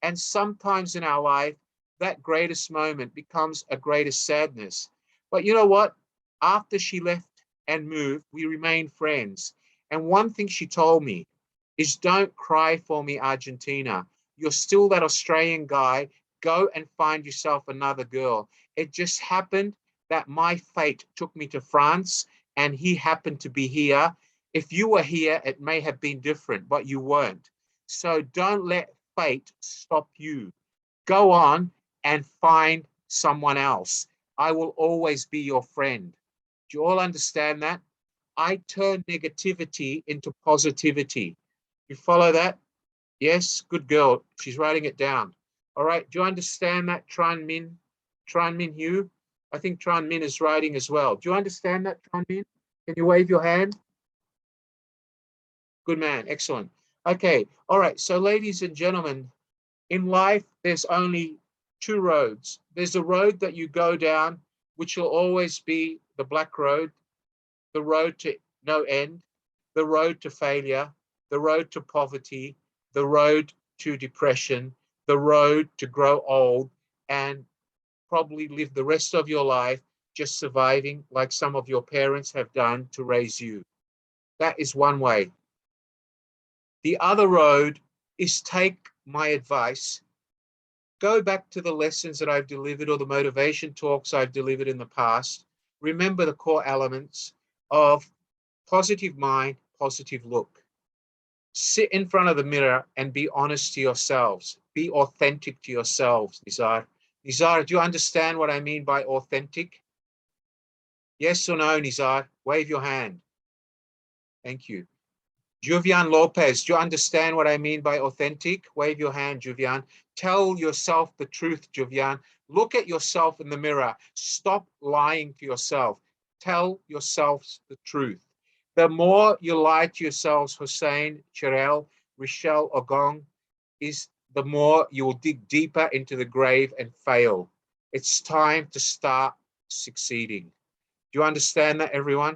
And sometimes in our life, that greatest moment becomes a greatest sadness. But you know what? After she left and moved, we remained friends. And one thing she told me is, don't cry for me, Argentina. You're still that Australian guy. Go and find yourself another girl. It just happened that my fate took me to France and he happened to be here. If you were here, it may have been different, but you weren't. So don't let fate stop you. Go on and find someone else. I will always be your friend. Do you all understand that? I turn negativity into positivity. You follow that? Yes, good girl. She's writing it down. All right. Do you understand that, Tran Min? Tran Min Hu? I think Tran Min is writing as well. Do you understand that, Tran Min? Can you wave your hand? Good man. Excellent. Okay. All right. So, ladies and gentlemen, in life, there's only two roads. There's a road that you go down, which will always be the black road, the road to no end, the road to failure, the road to poverty, the road to depression, the road to grow old and probably live the rest of your life just surviving like some of your parents have done to raise you. That is one way. The other road is take my advice, go back to the lessons that I've delivered or the motivation talks I've delivered in the past. Remember the core elements of positive mind, positive look. Sit in front of the mirror and be honest to yourselves. Be authentic to yourselves, Nizar. Nizar, do you understand what I mean by authentic? Yes or no, Nizar? Wave your hand. Thank you. Juvian Lopez, do you understand what I mean by authentic? Wave your hand, Juvian. Tell yourself the truth, Juvian. Look at yourself in the mirror. Stop lying to yourself. Tell yourselves the truth. The more you lie to yourselves, Hussein, Cherel, Rochelle, Ogong, is the more you will dig deeper into the grave and fail. It's time to start succeeding. Do you understand that, everyone?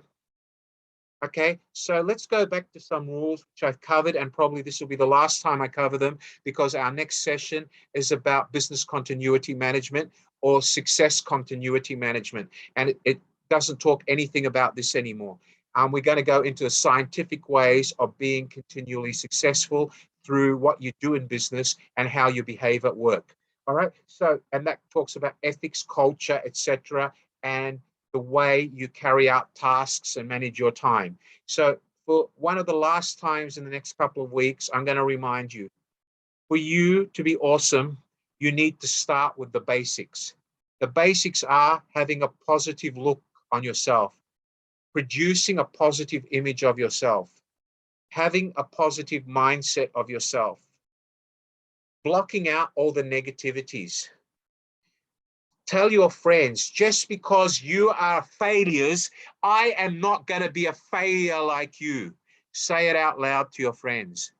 Okay, so let's go back to some rules which I've covered, and probably this will be the last time I cover them because our next session is about business continuity management or success continuity management. And it doesn't talk anything about this anymore. We're going to go into the scientific ways of being continually successful through what you do in business and how you behave at work. All right, so, and that talks about ethics, culture, etc., and the way you carry out tasks and manage your time. So for one of the last times in the next couple of weeks, I'm going to remind you, for you to be awesome, you need to start with the basics. The basics are having a positive look on yourself, producing a positive image of yourself, having a positive mindset of yourself, blocking out all the negativities. Tell your friends, just because you are failures, I am not going to be a failure like you. Say it out loud to your friends.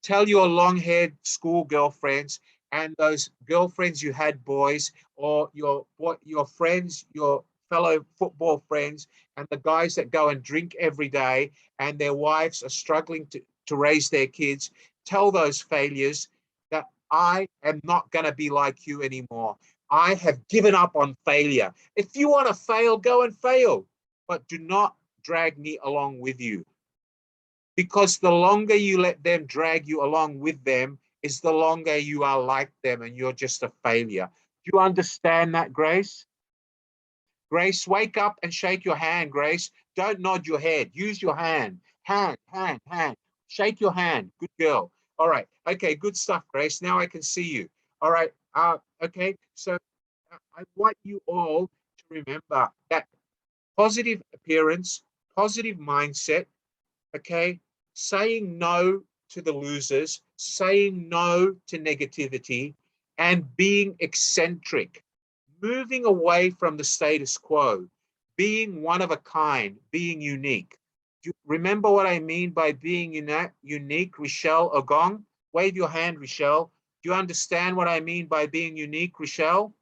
Tell your long-haired school girlfriends and those girlfriends you had, boys, or your friends, your fellow football friends, and the guys that go and drink every day and their wives are struggling to raise their kids. Tell those failures that I am not going to be like you anymore. I have given up on failure. If you want to fail, go and fail, but do not drag me along with you. Because the longer you let them drag you along with them is the longer you are like them and you're just a failure. Do you understand that, Grace? Grace, wake up and shake your hand, Grace. Don't nod your head. Use your hand. Hand. Shake your hand. Good girl. All right. Okay, good stuff, Grace. Now I can see you. All right. Okay, so I want you all to remember that positive appearance, positive mindset, okay? Saying no to the losers, saying no to negativity, and being eccentric, moving away from the status quo, being one of a kind, being unique. Do you remember what I mean by being unique, Rochelle Ogong? Wave your hand, Rochelle. Do you understand what I mean by being unique, Rochelle?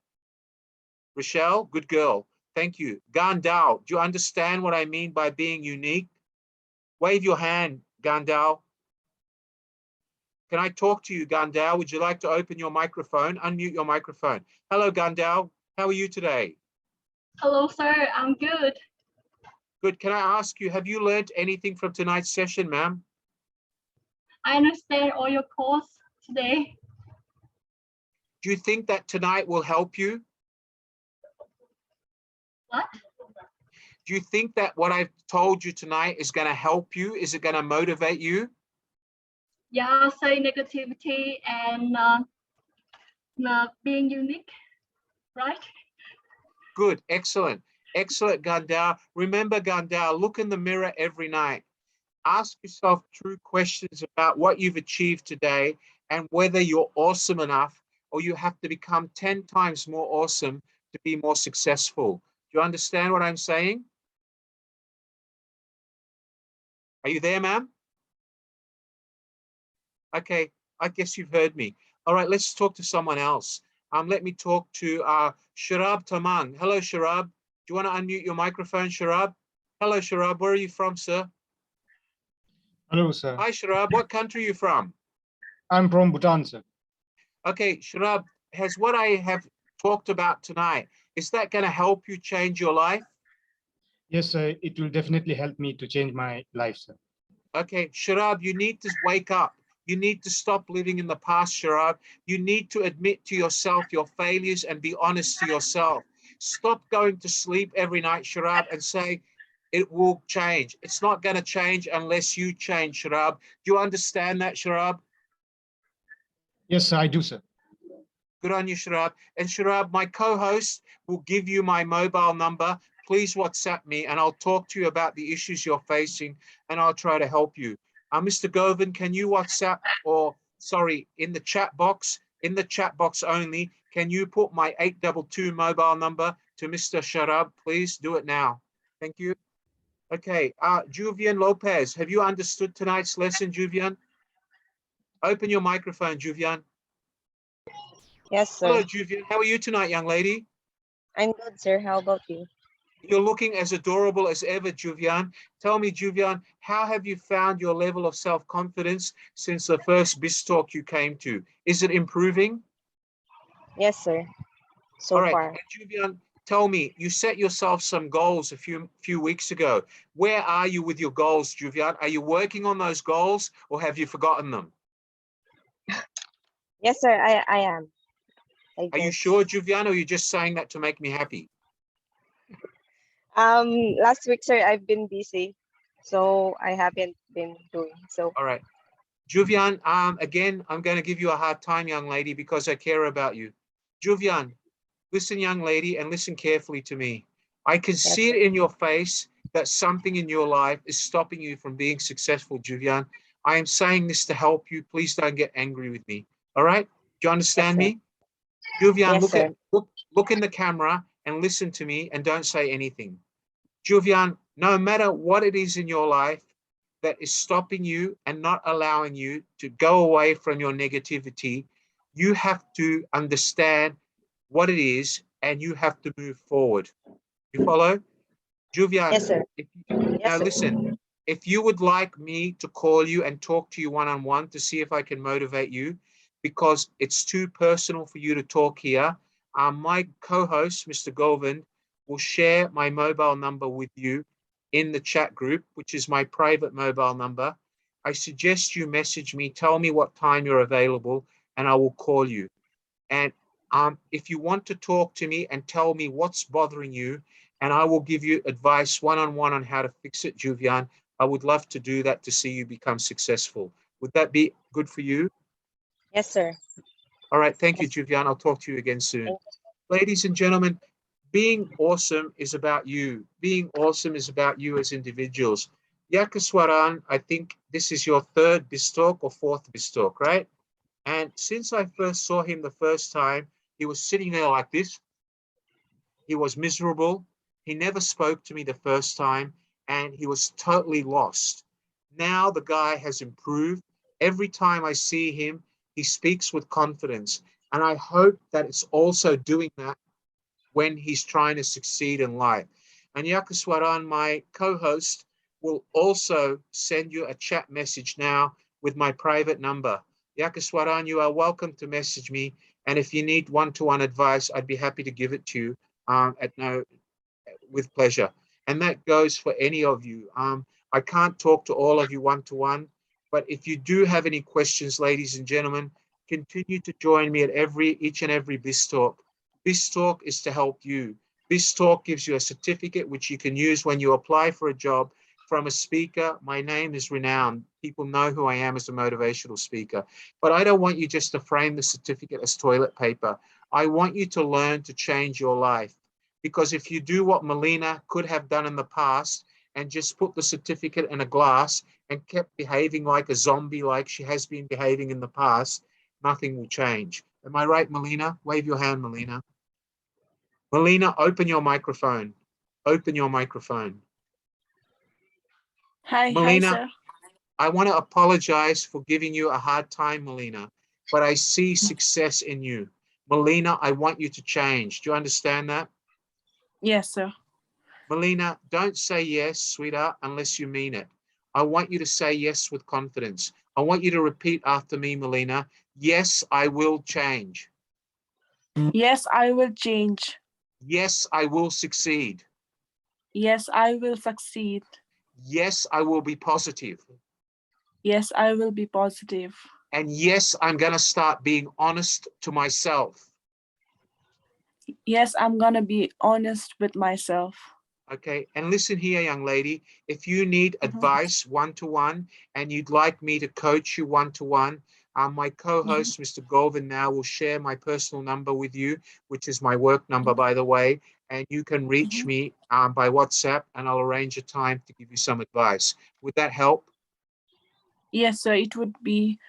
Rochelle, good girl. Thank you. Gandao, do you understand what I mean by being unique? Wave your hand, Gandao. Can I talk to you, Gandao? Would you like to open your microphone? Unmute your microphone. Hello, Gandao. How are you today? Hello, sir. I'm good. Good. Can I ask you, have you learned anything from tonight's session, ma'am? I understand all your calls today. Do you think that tonight will help you? What? Do you think that what I've told you tonight is going to help you? Is it going to motivate you? Yeah, say negativity and being unique, right? Good. Excellent. Excellent, Gandao. Remember, Gandao, look in the mirror every night. Ask yourself true questions about what you've achieved today and whether you're awesome enough or you have to become 10 times more awesome to be more successful. Do you understand what I'm saying? Are you there, ma'am? Okay, I guess you've heard me. All right, let's talk to someone else. Let me talk to Sharab Tamang. Hello, Sharab. Do you want to unmute your microphone, Sharab? Hello, Sharab. Where are you from, sir? Hello, sir. Hi, Sharab. What country are you from? I'm from Bhutan, sir. Okay, Sharab, has what I have talked about tonight, is that going to help you change your life? Yes, sir. It will definitely help me to change my life, sir. Okay, Sharab, you need to wake up. You need to stop living in the past, Sharab. You need to admit to yourself your failures and be honest to yourself. Stop going to sleep every night, Sharab, and say, it will change. It's not going to change unless you change, Sharab. Do you understand that, Sharab? Yes, sir, I do, sir. Good on you, Sharab. And Sharab, my co-host will give you my mobile number. Please WhatsApp me and I'll talk to you about the issues you're facing and I'll try to help you. Mr. Govind, can you WhatsApp in the chat box only, can you put my 822 mobile number to Mr. Sharab? Please do it now. Thank you. Okay, Juvian Lopez, have you understood tonight's lesson, Juvian? Open your microphone, Juvian. Yes, sir. Hello, Juvian. How are you tonight, young lady? I'm good, sir. How about you? You're looking as adorable as ever, Juvian. Tell me, Juvian, how have you found your level of self-confidence since the first BizTalk you came to? Is it improving? Yes, sir. So All right. far. And Juvian, tell me, you set yourself some goals a few weeks ago. Where are you with your goals, Juvian? Are you working on those goals or have you forgotten them? Yes, sir. I am. Are you sure, Juvian, or are you just saying that to make me happy? Last week, sir, I've been busy, so I haven't been doing so. All right. Juvian, again, I'm going to give you a hard time, young lady, because I care about you. Juvian, Listen, young lady, and listen carefully to me. I can see it in your face that something in your life is stopping you from being successful, Juvian. I am saying this to help you. Please don't get angry with me. All right? Do you understand me? Juvian, Yes, look in the camera and listen to me and don't say anything. Juvian, no matter what it is in your life that is stopping you and not allowing you to go away from your negativity, you have to understand what it is and you have to move forward. You follow? Juvian, Yes, sir. now Yes, sir. listen, if you would like me to call you and talk to you one-on-one to see if I can motivate you, because it's too personal for you to talk here, my co-host, Mr. Govind, will share my mobile number with you in the chat group, which is my private mobile number. I suggest you message me, tell me what time you're available, and I will call you. And if you want to talk to me and tell me what's bothering you, and I will give you advice one-on-one on how to fix it, Juvian, I would love to do that to see you become successful. Would that be good for you? Yes, sir. All right, thank you, Juvian. I'll talk to you again soon. Thank Ladies and gentlemen, being awesome is about you. Being awesome is about you as individuals. Yakaswaran, I think this is your third BizTalk or fourth BizTalk, right? And since I first saw him the first time, he was sitting there like this. He was miserable. He never spoke to me the first time, and he was totally lost. Now the guy has improved. Every time I see him, he speaks with confidence. And I hope that it's also doing that when he's trying to succeed in life. And Yakaswaran, my co-host, will also send you a chat message now with my private number. Yakaswaran, you are welcome to message me. And if you need one-to-one advice, I'd be happy to give it to you with pleasure. And that goes for any of you. I can't talk to all of you one-to-one, but if you do have any questions, ladies and gentlemen, continue to join me at each and every BizTalk. BizTalk is to help you. BizTalk gives you a certificate which you can use when you apply for a job from a speaker. My name is renowned. People know who I am as a motivational speaker. But I don't want you just to frame the certificate as toilet paper. I want you to learn to change your life. Because if you do what Melina could have done in the past and just put the certificate in a glass and kept behaving like a zombie like she has been behaving in the past, nothing will change. Am I right, Melina? Wave your hand, Melina. Melina, open your microphone. Open your microphone. Hi, Melina, sir. I want to apologize for giving you a hard time, Melina, but I see success in you. Melina, I want you to change. Do you understand that? Yes, sir. Melina, don't say yes, sweetheart, unless you mean it. I want you to say yes with confidence. I want you to repeat after me, Melina. Yes, I will change. Yes, I will change. Yes, I will succeed. Yes, I will succeed. Yes, I will be positive. Yes, I will be positive. And yes, I'm going to start being honest to myself. Yes, I'm going to be honest with myself. Okay, and listen here, young lady, if you need advice one-to-one and you'd like me to coach you one-to-one, my co-host, Mr. Govind, now will share my personal number with you, which is my work number, by the way, and you can reach me by WhatsApp and I'll arrange a time to give you some advice. Would that help? Yes, sir, it would be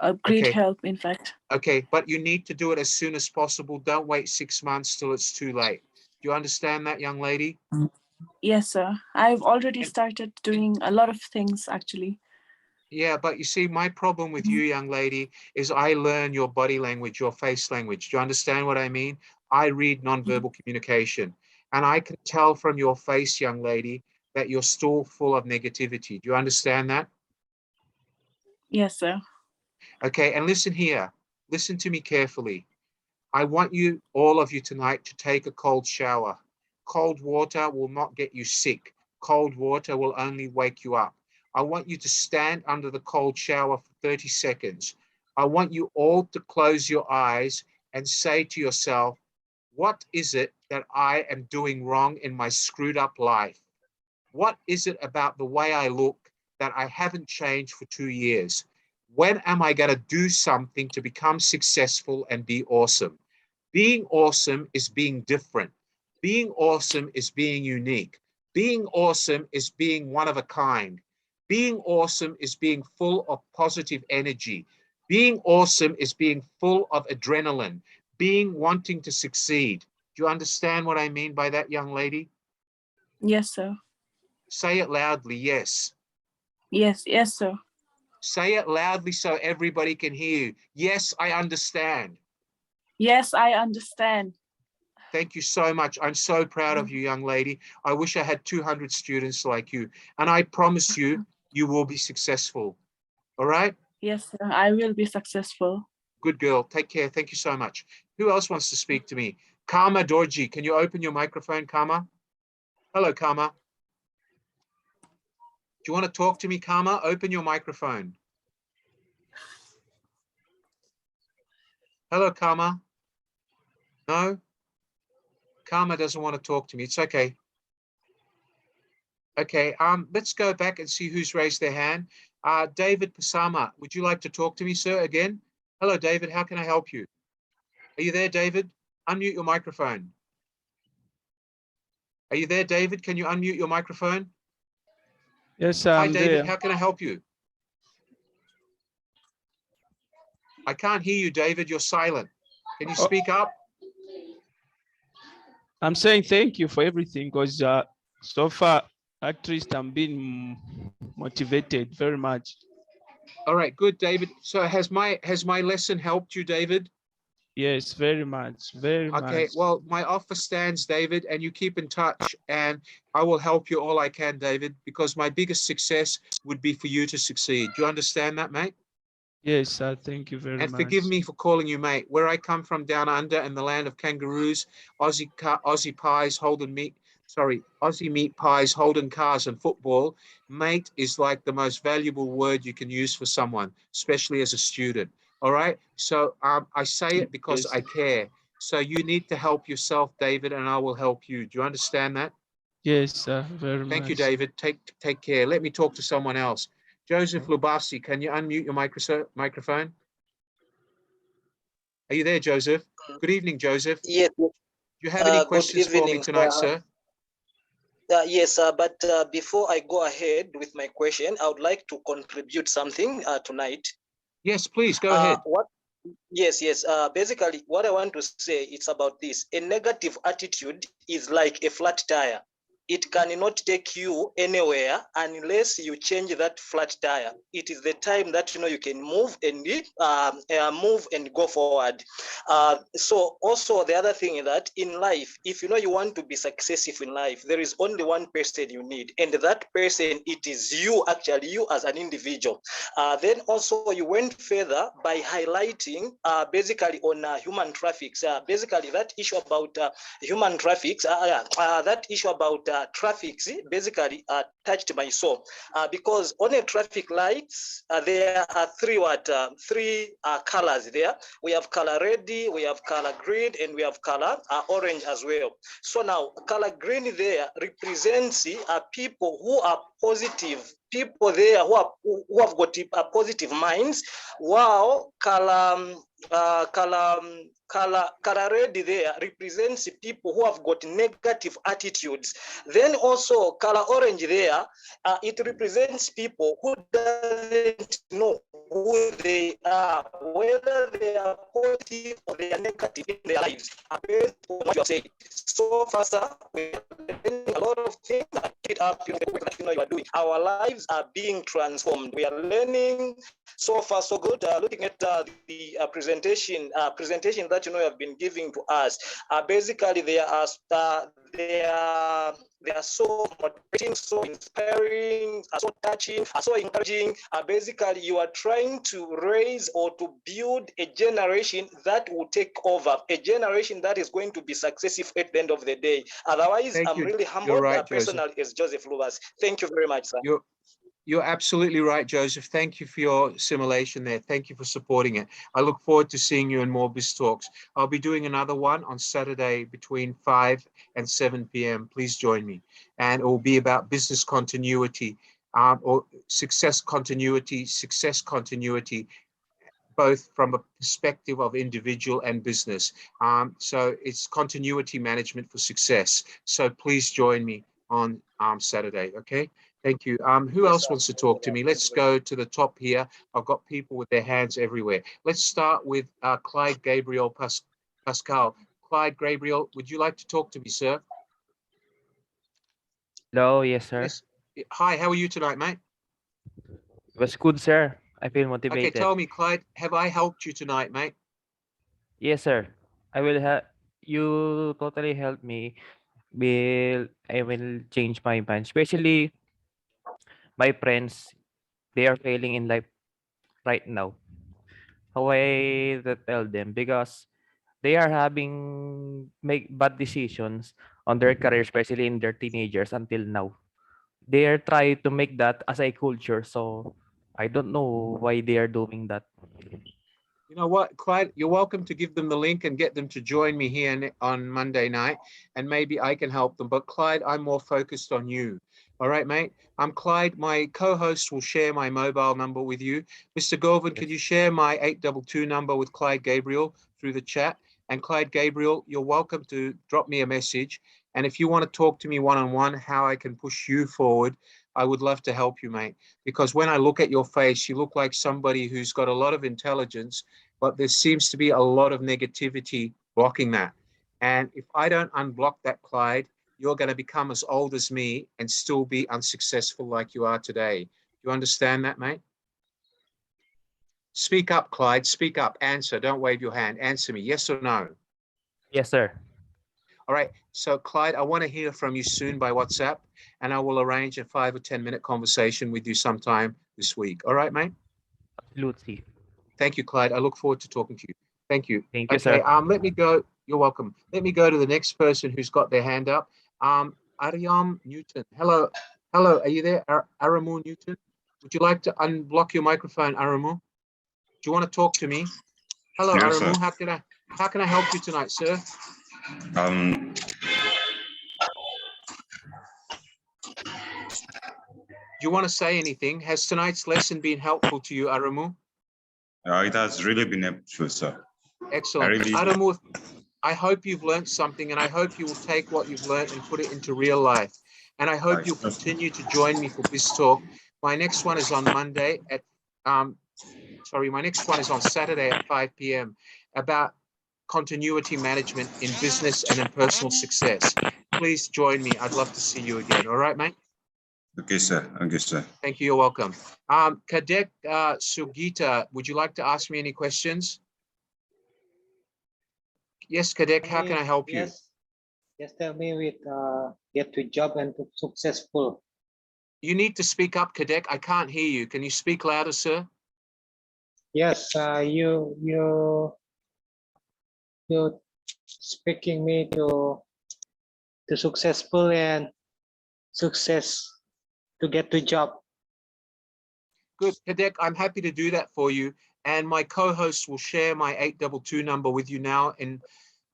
a great Okay. help, in fact. Okay, but you need to do it as soon as possible. Don't wait 6 months till it's too late. Do you understand that, young lady? Yes, sir. I've already started doing a lot of things, actually. Yeah, but you see, my problem with you, young lady, is I learn your body language, your face language. Do you understand what I mean? I read nonverbal communication, and I can tell from your face, young lady, that you're still full of negativity. Do you understand that? Yes, sir. Okay, and listen here. Listen to me carefully. I want you, all of you tonight, to take a cold shower. Cold water will not get you sick. Cold water will only wake you up. I want you to stand under the cold shower for 30 seconds. I want you all to close your eyes and say to yourself, what is it that I am doing wrong in my screwed up life? What is it about the way I look that I haven't changed for 2 years? When am I going to do something to become successful and be awesome? Being awesome is being different. Being awesome is being unique. Being awesome is being one of a kind. Being awesome is being full of positive energy. Being awesome is being full of adrenaline. Being wanting to succeed. Do you understand what I mean by that, young lady? Yes, sir. Say it loudly, yes. Yes, yes, sir. Say it loudly so everybody can hear you. Yes, I understand. Yes, I understand. Thank you so much. I'm so proud of you, young lady. I wish I had 200 students like you. And I promise you, you will be successful. All right? Yes, sir. I will be successful. Good girl. Take care. Thank you so much. Who else wants to speak to me? Karma Dorji. Can you open your microphone, Karma? Hello, Karma. Do you want to talk to me, Karma? Open your microphone. Hello, Karma. No? Karma doesn't want to talk to me. It's okay. Okay, let's go back and see who's raised their hand. David Pasama, would you like to talk to me, sir, again? Hello, David. How can I help you? Are you there, David? Unmute your microphone. Are you there, David? Can you unmute your microphone? Yes, Hi, I'm David. there. How can I help you? I can't hear you, David. You're silent. Can you speak up? I'm saying thank you for everything because so far, at least I'm being motivated very much. All right, good, David. So has my lesson helped you, David? Yes, very much, very Okay, much. well, my offer stands, David, and you keep in touch, and I will help you all I can, David, because my biggest success would be for you to succeed. Do you understand that, mate? Yes, thank you very And much. forgive me for calling you mate. Where I come from down under in the land of kangaroos, Aussie pies, Holden meat, Aussie meat pies, Holden cars and football, mate is like the most valuable word you can use for someone, especially as a student. All right. So I say it because Yes. I care. So you need to help yourself, David, and I will help you. Do you understand that? Yes, very much. Thank you, David. Take care. Let me talk to someone else. Joseph Lubasi, can you unmute your microphone? Are you there, Joseph? Good evening, Joseph. Yes. Do you have any Good questions for me evening, tonight, sir? Yes, but before I go ahead with my question, I would like to contribute something tonight. Yes, please, go ahead. Yes. Basically, what I want to say is about this. A negative attitude is like a flat tire. It cannot take you anywhere unless you change that flat tire. It is the time that you can move and go forward. So also the other thing is that in life, if you want to be successful in life, there is only one person you need, and that person, it is you, actually, you as an individual. Then also you went further by highlighting basically on human traffics. Basically that issue about human traffics, that issue about traffics basically touched my soul, because on a traffic lights there are three colors there. We have color red, we have color green, and we have color orange as well. So now color green there represents people who are positive, people there who have got positive minds, while color red there represents people who have got negative attitudes. Then also color orange there, it represents people who doesn't know who they are, whether they are positive or they are negative in their lives. What you are saying. So far, sir, we are learning a lot of things that keep up the work that you are doing. Our lives are being transformed. We are learning so far, so good. Looking at the presentation that you have been giving to us, basically they are so motivating, so inspiring, so touching, so encouraging. Basically, you are trying to raise or to build a generation that will take over, a generation that is going to be successful at the end of the day. Otherwise, Thank I'm you. really You're humbled right, Joseph. personally as Joseph Lubas. Thank you very much, sir. You're absolutely right, Joseph. Thank you for your simulation there. Thank you for supporting it. I look forward to seeing you in more Biz Talks. I'll be doing another one on Saturday between 5 and 7 p.m. Please join me. And it will be about business continuity or success continuity, both from a perspective of individual and business. So it's continuity management for success. So please join me on Saturday, okay? Thank you. Who else wants to talk to me? Let's go to the top here. I've got people with their hands everywhere. Let's start with Clyde Gabriel Pascal. Clyde Gabriel, would you like to talk to me, sir? Hello, yes, sir. Yes. Hi, how are you tonight, mate? It was good, sir. I feel Okay, motivated. tell me, Clyde, have I helped you tonight, mate? Yes, sir. I will have you totally help me. I will change my mind, especially my friends. They are failing in life right now. How I to tell them because they are having make bad decisions on their career, especially in their teenagers until now. They are trying to make that as a culture. So I don't know why they are doing that. You know what, Clyde, you're welcome to give them the link and get them to join me here on Monday night, and maybe I can help them. But Clyde, I'm more focused on you. All right, mate? I'm Clyde. My co-host will share my mobile number with you. Mr. Govan, could you share my 822 number with Clyde Gabriel through the chat? And Clyde Gabriel, you're welcome to drop me a message. And if you want to talk to me one-on-one, how I can push you forward, I would love to help you, mate. Because when I look at your face, you look like somebody who's got a lot of intelligence, but there seems to be a lot of negativity blocking that. And if I don't unblock that, Clyde, you're going to become as old as me and still be unsuccessful like you are today. Do you understand that, mate? Speak up, Clyde. Speak up. Answer. Don't wave your hand. Answer me. Yes or no? Yes, sir. All right. So, Clyde, I want to hear from you soon by WhatsApp, and I will arrange a 5 or 10 minute conversation with you sometime this week. All right, mate? Absolutely. Thank you, Clyde. I look forward to talking to you. Thank you. Thank you, Okay, sir. let me go. You're welcome. Let me go to the next person who's got their hand up. Ariam Newton. Hello. Hello, are you there? Aramu Newton? Would you like to unblock your microphone, Aramu? Do you want to talk to me? Hello, Yes, Aramu. sir. How can I help you tonight, sir? Um, Do you want to say anything? Has tonight's lesson been helpful to you, Aramu? it has really been helpful, sir. Excellent. Aramu, I hope you've learned something, and I hope you will take what you've learned and put it into real life. And I hope you'll continue to join me for this talk. My next one is on Monday at, my next one is on Saturday at 5 p.m. about continuity management in business and in personal success. Please join me. I'd love to see you again. All right, mate? Okay, sir. Okay, sir. Thank you. You're welcome. Kadek Sugita, would you like to ask me any questions? Yes, Kadek, how can I help you? Yes, tell me with get to job and to successful. You need to speak up, Kadek. I can't hear you. Can you speak louder, sir? Yes, you speaking me to successful and success to get to job. Good, Kadek, I'm happy to do that for you. And my co-host will share my 822 number with you now in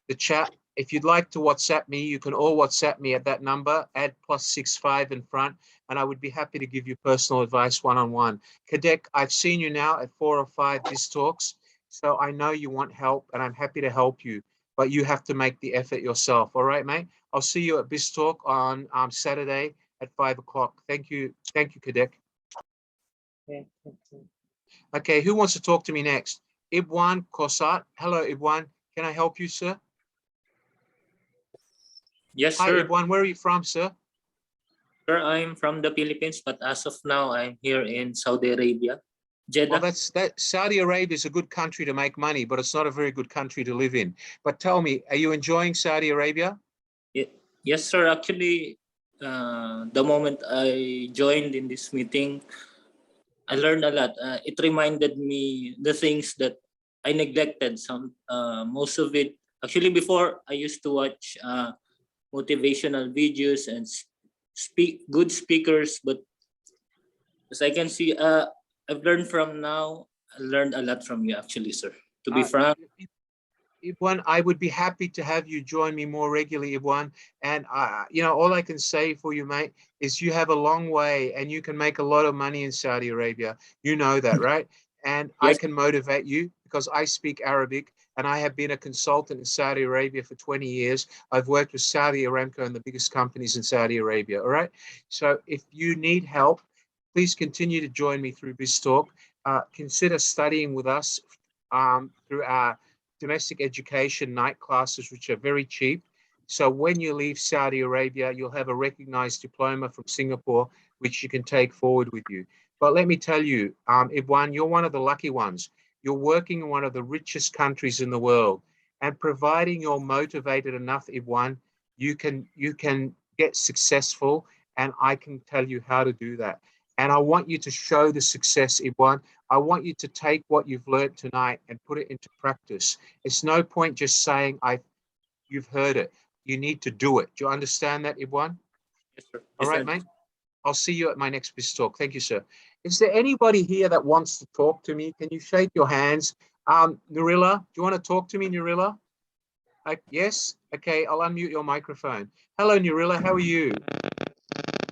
the chat. If you'd like to WhatsApp me, you can all WhatsApp me at that number, add +65 in front, and I would be happy to give you personal advice one-on-one. Kadek, I've seen you now at 4 or 5 BIS talks, so I know you want help, and I'm happy to help you, but you have to make the effort yourself. All right, mate? I'll see you at BIS talk on Saturday at 5 o'clock. Thank you. Thank you, Kadek. Okay, thank you. Okay, who wants to talk to me next? Ibwan Kosat. Hello, Ibwan. Can I help you, sir? Yes, Hi, sir. Ibwan. Where are you from, sir? Sir, I'm from the Philippines, but as of now, I'm here in Saudi Arabia, Jeddah. Well, Saudi Arabia is a good country to make money, but it's not a very good country to live in. But tell me, are you enjoying Saudi Arabia? Yes, sir. Actually, the moment I joined in this meeting, I learned a lot. It reminded me the things that I neglected. Most of it. Actually, before I used to watch motivational videos and good speakers, but as I can see, I've learned from now. I learned a lot from you, actually, sir. To be frank. Ibwan, I would be happy to have you join me more regularly, Ibwan. And all I can say for you, mate, is you have a long way and you can make a lot of money in Saudi Arabia. You know that, right? and I Yes. can motivate you because I speak Arabic and I have been a consultant in Saudi Arabia for 20 years. I've worked with Saudi Aramco and the biggest companies in Saudi Arabia. All right. So if you need help, please continue to join me through BizTalk. Consider studying with us through our domestic education night classes, which are very cheap. So when you leave Saudi Arabia, you'll have a recognized diploma from Singapore, which you can take forward with you. But let me tell you, Ibwan, you're one of the lucky ones. You're working in one of the richest countries in the world, and providing you're motivated enough, Ibwan, you can get successful, and I can tell you how to do that. And I want you to show the success, Ibwan. I want you to take what you've learned tonight and put it into practice. It's no point just saying you've heard it. You need to do it. Do you understand that, Ibwan? Yes, sir. All Yes, right, sir. mate. I'll see you at my next BizTalk. Thank you, sir. Is there anybody here that wants to talk to me? Can you shake your hands? Nurilla, do you want to talk to me, Nurilla? Yes? Okay, I'll unmute your microphone. Hello, Nurilla. How are you?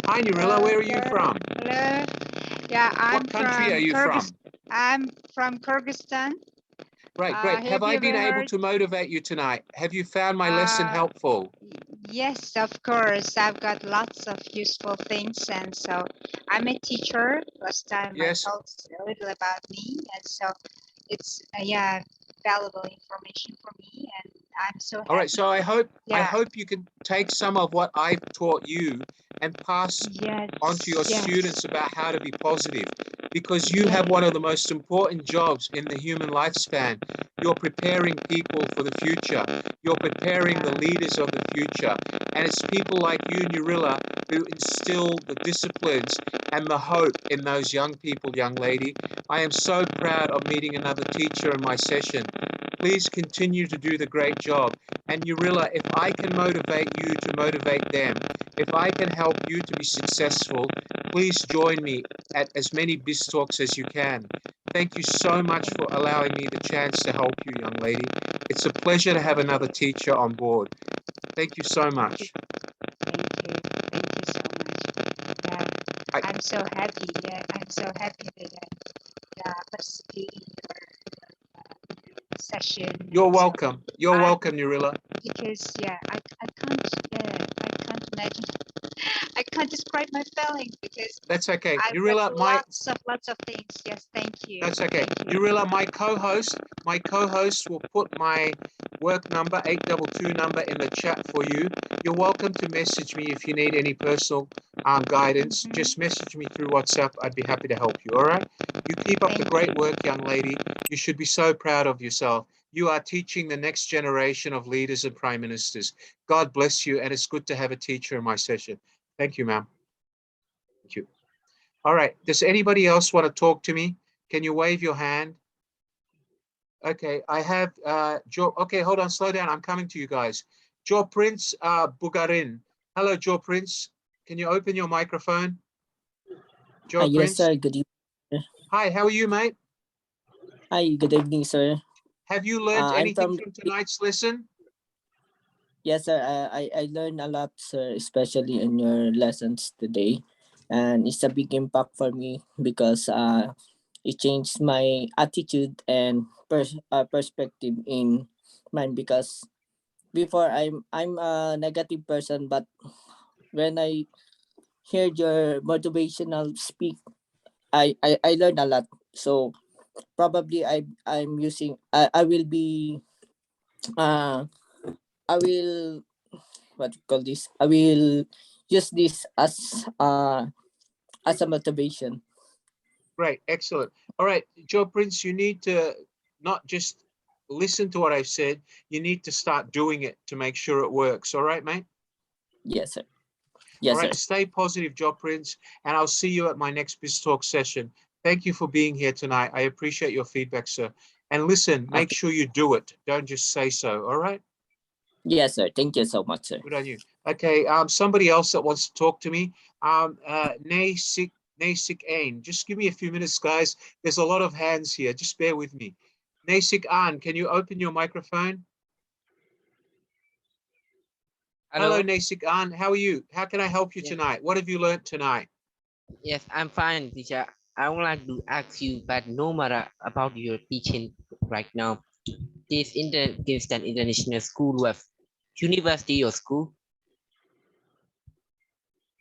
Hi, Nurilla. Where are you from? Hello. Yeah, I'm What country from are you from? I'm from Kyrgyzstan. Great, great. Have I been able to motivate you tonight? Have you found my lesson helpful? Yes, of course. I've got lots of useful things, and so I'm a teacher. Last time Yes. I told a little about me, and so it's yeah, valuable information for me, and I'm so happy. All right, so I hope Yeah. you can take some of what I've taught you and pass on to your students about how to be positive, because you have one of the most important jobs in the human lifespan. You're preparing people for the future. You're preparing the leaders of the future. And it's people like you, Nurilla, who instill the disciplines and the hope in those young people, young lady. I am so proud of meeting another teacher in my session. Please continue to do the great job. And Nurilla, if I can motivate you to motivate them, if I can help you to be successful, please join me at as many BizTalks as you can. Thank you so much for allowing me the chance to help you, young lady. It's a pleasure to have another teacher on board. Thank you so much. Thank you so much. Yeah, I'm so happy. Yeah, I'm so happy that participating in your session. You're welcome. You're welcome, Nurilla. Because I can't imagine. I can't describe my feelings because That's okay. I've Nurilla, got lots of things. Yes, thank you. That's okay. Nurilla, my co-host will put my work number, 822 number in the chat for you. You're welcome to message me if you need any personal guidance. Just message me through WhatsApp. I'd be happy to help you. All right. You keep up the great work, young lady. You should be so proud of yourself. You are teaching the next generation of leaders and prime ministers. God bless you. And it's good to have a teacher in my session. Thank you, ma'am. Thank you. All right. Does anybody else want to talk to me? Can you wave your hand? Okay, I have Joe. Okay, hold on, slow down. I'm coming to you guys. Joe Prince Bugarin. Hello, Joe Prince. Can you open your microphone? Joe Yes, Prince. sir. Good evening. Hi, how are you, mate? Hi, good evening, sir. Have you learned I'm anything from tonight's lesson? Yes, sir. I learned a lot, sir, especially in your lessons today. And it's a big impact for me because it changed my attitude and perspective in mind, because before I'm a negative person, but when I heard your motivational speak, I learned a lot. So probably I'm using I will be I will what you call this I will use this as a motivation. Great, excellent. All right, Joe Prince, you need to not just listen to what I've said, you need to start doing it to make sure it works. All right, mate? Yes, sir. Yes, All right, sir. stay positive, Joe Prince, and I'll see you at my next BizTalk session. Thank you for being here tonight. I appreciate your feedback, sir. And listen, make sure you do it. Don't just say so, all right? Yes, sir. Thank you so much, sir. Good on you. Okay, somebody else that wants to talk to me. Nasik Ain. Just give me a few minutes, guys. There's a lot of hands here. Just bear with me. Nasik An, can you open your microphone? Hello, Nasik An. How are you? How can I help you tonight? What have you learned tonight? Yes, I'm fine, teacher. I would like to ask you, but no matter about your teaching right now, this Kingston International School was university or school?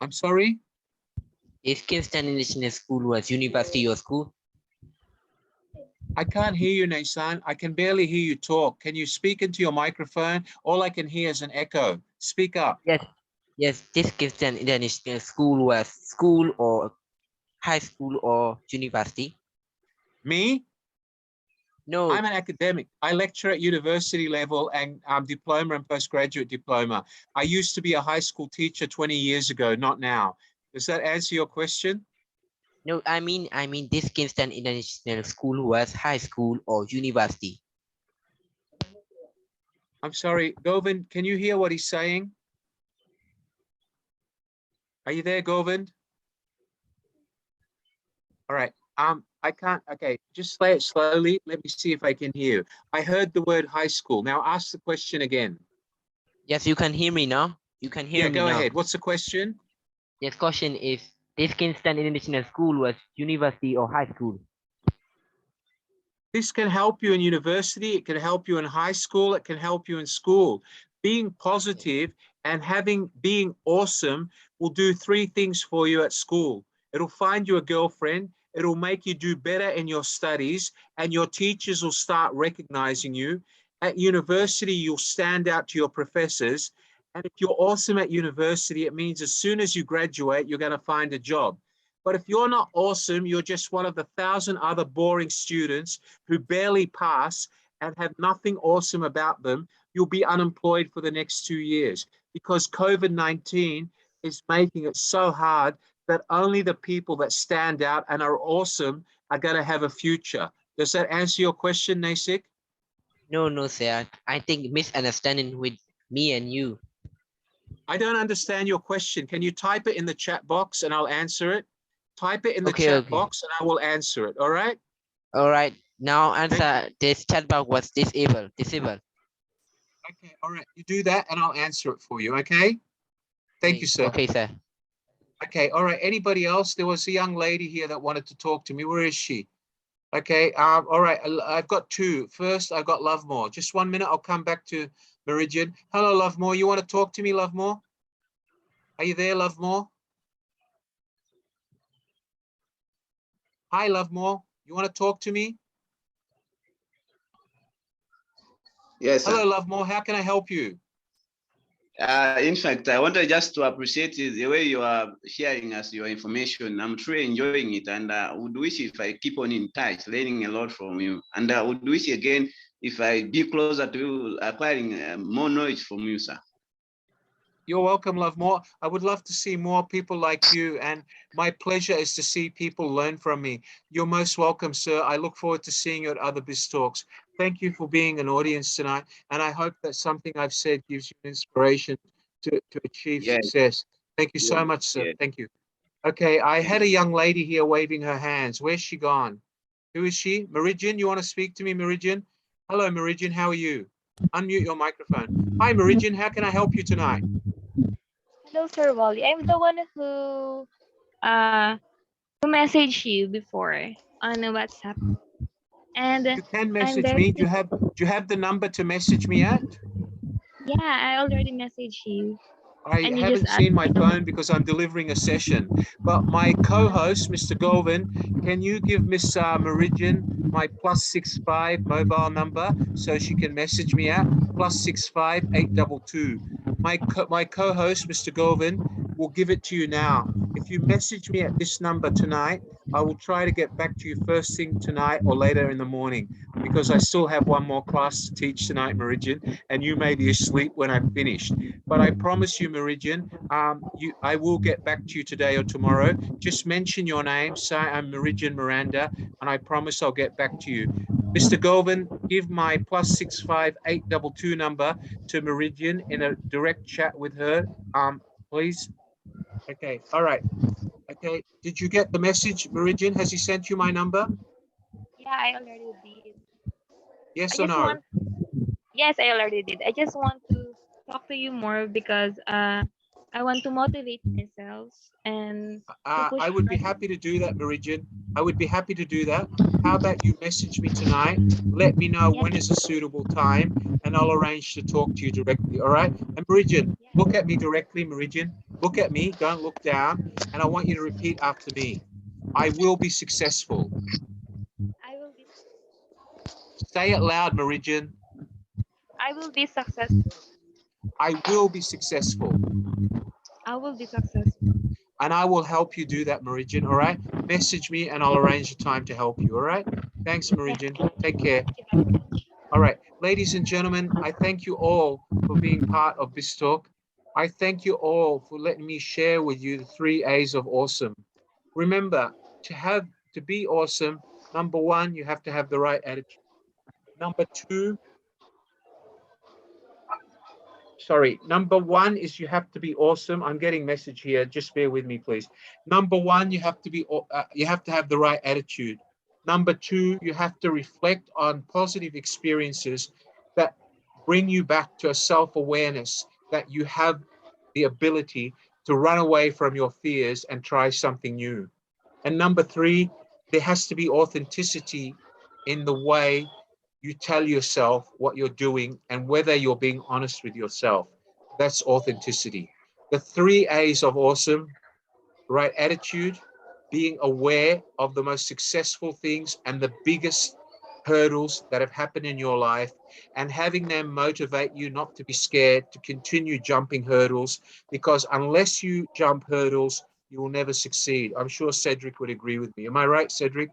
I'm sorry? Is Kingston International School was university or school? I can't hear you, Nasan. I can barely hear you talk. Can you speak into your microphone? All I can hear is an echo. Speak up. Yes. Yes, this Kingston International School was school or high school or university? Me? No. I'm an academic. I lecture at university level and diploma and postgraduate diploma. I used to be a high school teacher 20 years ago, not now. Does that answer your question? No, I mean this Kingston International School was high school or university. I'm sorry, Govind, can you hear what he's saying? Are you there, Govind? All right. I can't, okay, just say it slowly. Let me see if I can hear. I heard the word high school. Now ask the question again. Yes, you can hear me now. You can hear me go now. ahead. What's the question? Yes, question is this Kingston International School was university or high school? This can help you in university. It can help you in high school. It can help you in school. Being positive and being awesome will do three things for you at school. It'll find you a girlfriend. It'll make you do better in your studies, and your teachers will start recognizing you. At university, you'll stand out to your professors. And if you're awesome at university, it means as soon as you graduate, you're going to find a job. But if you're not awesome, you're just one of the 1,000 other boring students who barely pass and have nothing awesome about them. You'll be unemployed for the next 2 years because COVID-19 is making it so hard that only the people that stand out and are awesome are going to have a future. Does that answer your question, Nasik? No, sir. I think misunderstanding with me and you. I don't understand your question. Can you type it in the chat box and I'll answer it? Type it in the chat box and I will answer it. All right? All right. Now answer this chat box was disabled. Okay, all right. You do that and I'll answer it for you, okay? Thank you, sir. Okay, sir. Okay, all right. Anybody else? There was a young lady here that wanted to talk to me. Where is she? Okay, all right. I've got two. First, I've got Lovemore. Just 1 minute. I'll come back to Meridian. Hello, Lovemore. You want to talk to me, Lovemore? Are you there, Lovemore? Hi, Lovemore. You want to talk to me? Yes, sir. Hello, Lovemore. How can I help you? In fact, I wanted just to appreciate the way you are sharing us your information. I'm truly enjoying it, and would wish if I keep on in touch, learning a lot from you. And I would wish again if I be closer to you, acquiring more knowledge from you, sir. You're welcome, Lovemore. I would love to see more people like you, and my pleasure is to see people learn from me. You're most welcome, sir. I look forward to seeing you at other Biz Talks. Thank you for being an audience tonight, and I hope that something I've said gives you inspiration to achieve success. Thank you so much, sir. Thank you. Okay, I had a young lady here waving her hands. Where's she gone? Who is she? Meridian, you want to speak to me, Meridian? Hello, Meridian, how are you? Unmute your microphone. Hi, Meridian, how can I help you tonight? Hello, Sir Wally. I'm the one who messaged you before on WhatsApp. And you can message me. Do you have the number to message me at? Yeah, I already messaged you. I haven't seen my phone because I'm delivering a session. But my co-host, Mr. Golvin, can you give Miss Meridian my +65 mobile number so she can message me at +65 822. My co-host, Mr. Golvin, will give it to you now. If you message me at this number tonight, I will try to get back to you first thing tonight or later in the morning because I still have one more class to teach tonight, Meridian, and you may be asleep when I'm finished. But I promise you, Meridian, I will get back to you today or tomorrow. Just mention your name, say I'm Meridian Miranda, and I promise I'll get back to you. Mr. Golvin, give my +65 822 number to Meridian in a direct chat with her, please. Okay, all right. Okay, did you get the message, Meridian? Has he sent you my number? Yeah, I already did. Yes or no? Yes, I already did. I just want to talk to you more because I want to motivate myself ourselves and to I push would be us. happy to do that, Meridian. I would be happy to do that. How about you message me tonight? Let me know when is a suitable time, and I'll arrange to talk to you directly. All right? And Meridian, look at me directly, Meridian. Look at me. Don't look down. And I want you to repeat after me. I will be successful. I will be Say it loud, Meridian. I will be successful. I will be successful. I will be successful. And I will help you do that, Meridian. All right? Message me and I'll arrange a time to help you. All right? Thanks, Meridian. Take care. All right, ladies and gentlemen, I thank you all for being part of this talk. I thank you all for letting me share with you the 3 A's of awesome. Remember, to be awesome, number one, you have to have the right attitude. Number one is you have to be awesome. I'm getting message here. Just bear with me, please. Number one, you have to have the right attitude. Number two, you have to reflect on positive experiences that bring you back to a self-awareness that you have the ability to run away from your fears and try something new. And number three, there has to be authenticity in the way you tell yourself what you're doing and whether you're being honest with yourself. That's authenticity. The 3 A's of awesome: right attitude, being aware of the most successful things and the biggest hurdles that have happened in your life, and having them motivate you not to be scared, to continue jumping hurdles, because unless you jump hurdles, you will never succeed. I'm sure Cedric would agree with me. Am I right, Cedric?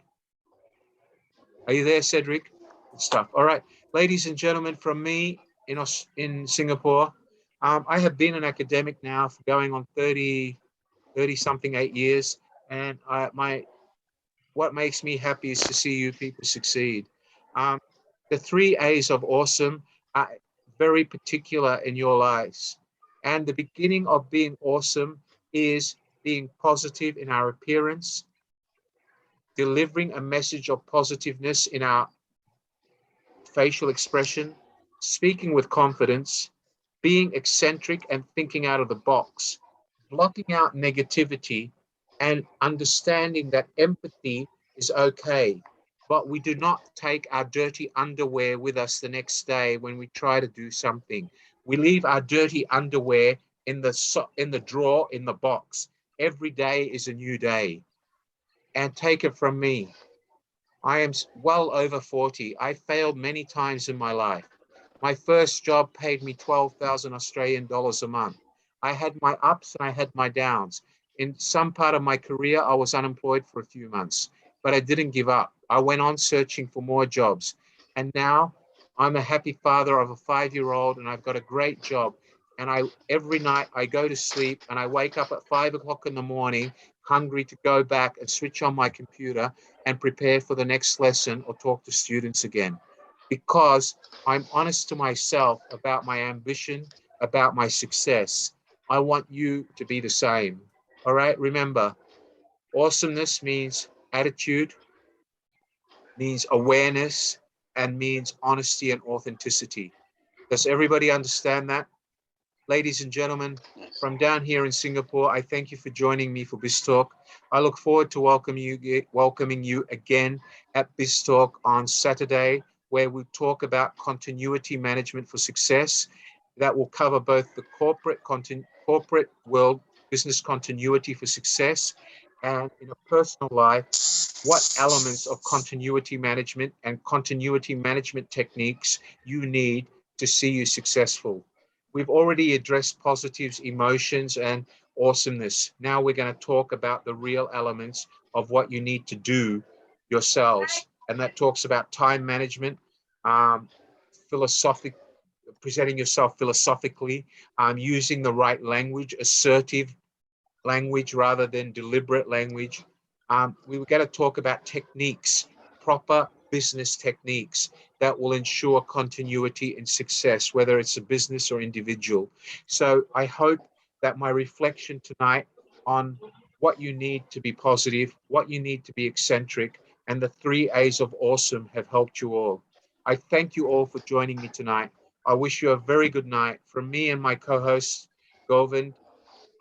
Are you there, Cedric? Good stuff. All right, ladies and gentlemen, from me in Singapore, I have been an academic now for going on 30 something 8 years. And what makes me happy is to see you people succeed. The 3 A's of awesome are very particular in your lives. And the beginning of being awesome is being positive in our appearance, delivering a message of positiveness in our facial expression, speaking with confidence, being eccentric and thinking out of the box, blocking out negativity, and understanding that empathy is okay, but we do not take our dirty underwear with us the next day when we try to do something. We leave our dirty underwear in the drawer, in the box. Every day is a new day. And take it from me, I am well over 40. I failed many times in my life. My first job paid me 12,000 Australian dollars a month. I had my ups and I had my downs. In some part of my career, I was unemployed for a few months, but I didn't give up. I went on searching for more jobs. And now I'm a happy father of a 5-year-old and I've got a great job. And every night I go to sleep and I wake up at 5 o'clock in the morning, hungry to go back and switch on my computer and prepare for the next lesson or talk to students again, because I'm honest to myself about my ambition, about my success. I want you to be the same. All right, remember, awesomeness means attitude, means awareness, and means honesty and authenticity. Does everybody understand that? Ladies and gentlemen, from down here in Singapore, I thank you for joining me for BizTalk. I look forward to welcoming you again at BizTalk on Saturday, where we talk about continuity management for success. That will cover both the corporate world, business continuity for success, and in a personal life, what elements of continuity management and continuity management techniques you need to see you successful. We've already addressed positives, emotions, and awesomeness. Now we're going to talk about the real elements of what you need to do yourselves. And that talks about time management, presenting yourself philosophically, using the right language, assertive language rather than deliberate language. We were going to talk about techniques, proper business techniques that will ensure continuity and success, whether it's a business or individual. So I hope that my reflection tonight on what you need to be positive, what you need to be eccentric, and the 3 A's of awesome have helped you all. I thank you all for joining me tonight. I wish you a very good night. From me and my co-host, Govind,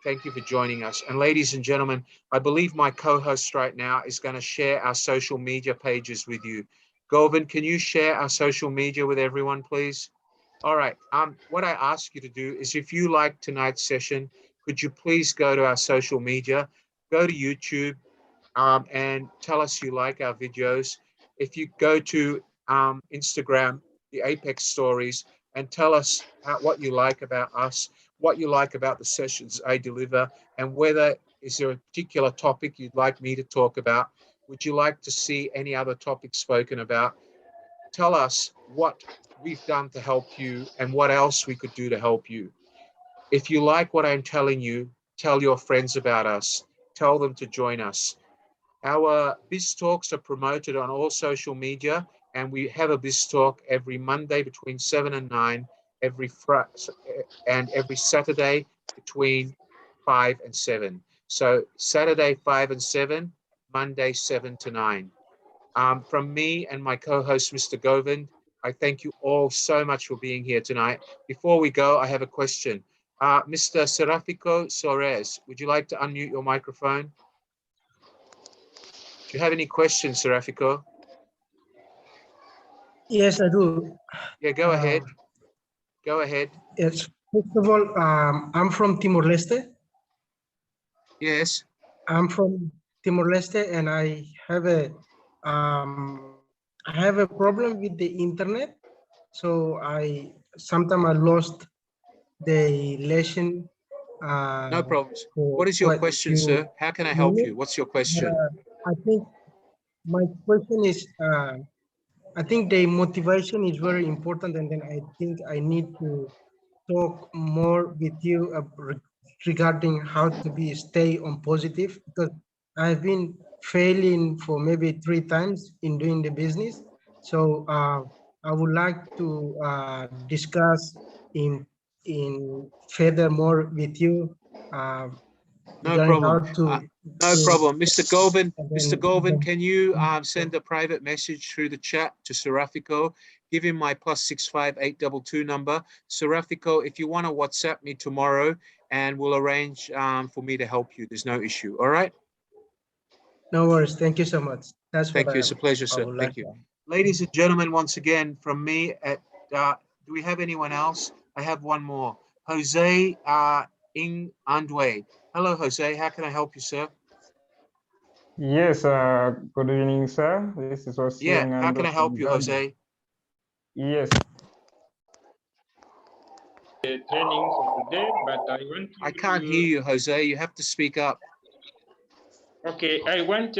Thank you for joining us. And ladies and gentlemen, I believe my co-host right now is going to share our social media pages with you. Govind, can you share our social media with everyone, please? All right. What I ask you to do is, if you like tonight's session, could you please go to our social media, go to YouTube, and tell us you like our videos. If you go to Instagram, the Apex Stories, and tell us what you like about us, what you like about the sessions I deliver, and whether is there a particular topic you'd like me to talk about? Would you like to see any other topics spoken about? Tell us what we've done to help you and what else we could do to help you. If you like what I'm telling you, tell your friends about us. Tell them to join us. Our Biz Talks are promoted on all social media, and we have a Biz Talk every Monday between 7 and 9, and every Saturday between 5 and 7. So Saturday 5 and 7, Monday 7 to 9. From me and my co-host, Mr. Govind, I thank you all so much for being here tonight. Before we go, I have a question. Mr. Serafico Soares, would you like to unmute your microphone? Do you have any questions, Serafico? Yes, I do. Yeah, go ahead. Go ahead. Yes. First of all, I'm from Timor-Leste. Yes. I'm from Timor-Leste, and I have a problem with the internet. So sometimes I lost the lesson. No problems. For What is your quite a question, few sir? How can I help you? minutes. What's your But, question? I think my question is, I think the motivation is very important, and then I think I need to talk more with you regarding how to stay on positive, because I've been failing for maybe 3 times in doing the business. So I would like to discuss in further more with you No regarding problem. how to No problem. and Mr. Govind, can you then- send a private message through the chat to Serafico? Give him my +65 822 number. Serafico, if you want to WhatsApp me tomorrow, and we'll arrange for me to help you. There's no issue. All right? No worries. Thank you so much. That's what Thank you. It's a pleasure, I sir. would Thank like you. to. Ladies and gentlemen, once again, from me at, do we have anyone else? I have one more. Jose Ing Andwe. Hello, Jose. How can I help you, sir? Yes, good evening, sir. This is Osin Yeah, how can I help you, Jose? Yes. The training for today, but I want I can't hear you, Jose. You have to speak up. Okay, I want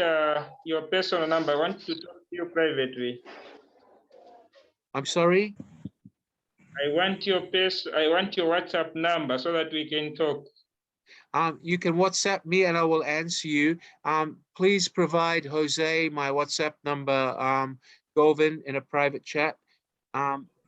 your personal number. I want to talk to you privately. I'm sorry? I want your WhatsApp number so that we can talk. You can WhatsApp me and I will answer you. Please provide Jose my WhatsApp number, Govind, in a private chat.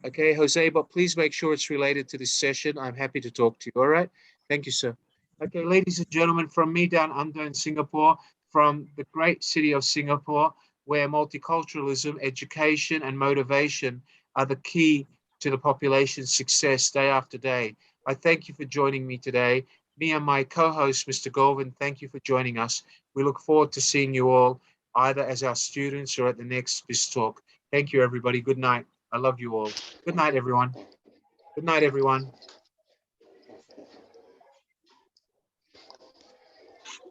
Okay, Jose, but please make sure it's related to this session. I'm happy to talk to you. All right. Thank you, sir. Okay, ladies and gentlemen, from me down under in Singapore, from the great city of Singapore, where multiculturalism, education, and motivation are the key to the population's success day after day. I thank you for joining me today. Me and my co-host, Mr. Govind, thank you for joining us. We look forward to seeing you all either as our students or at the next Biz Talk. Thank you, everybody. Good night. I love you all. Good night, everyone. Good night, everyone.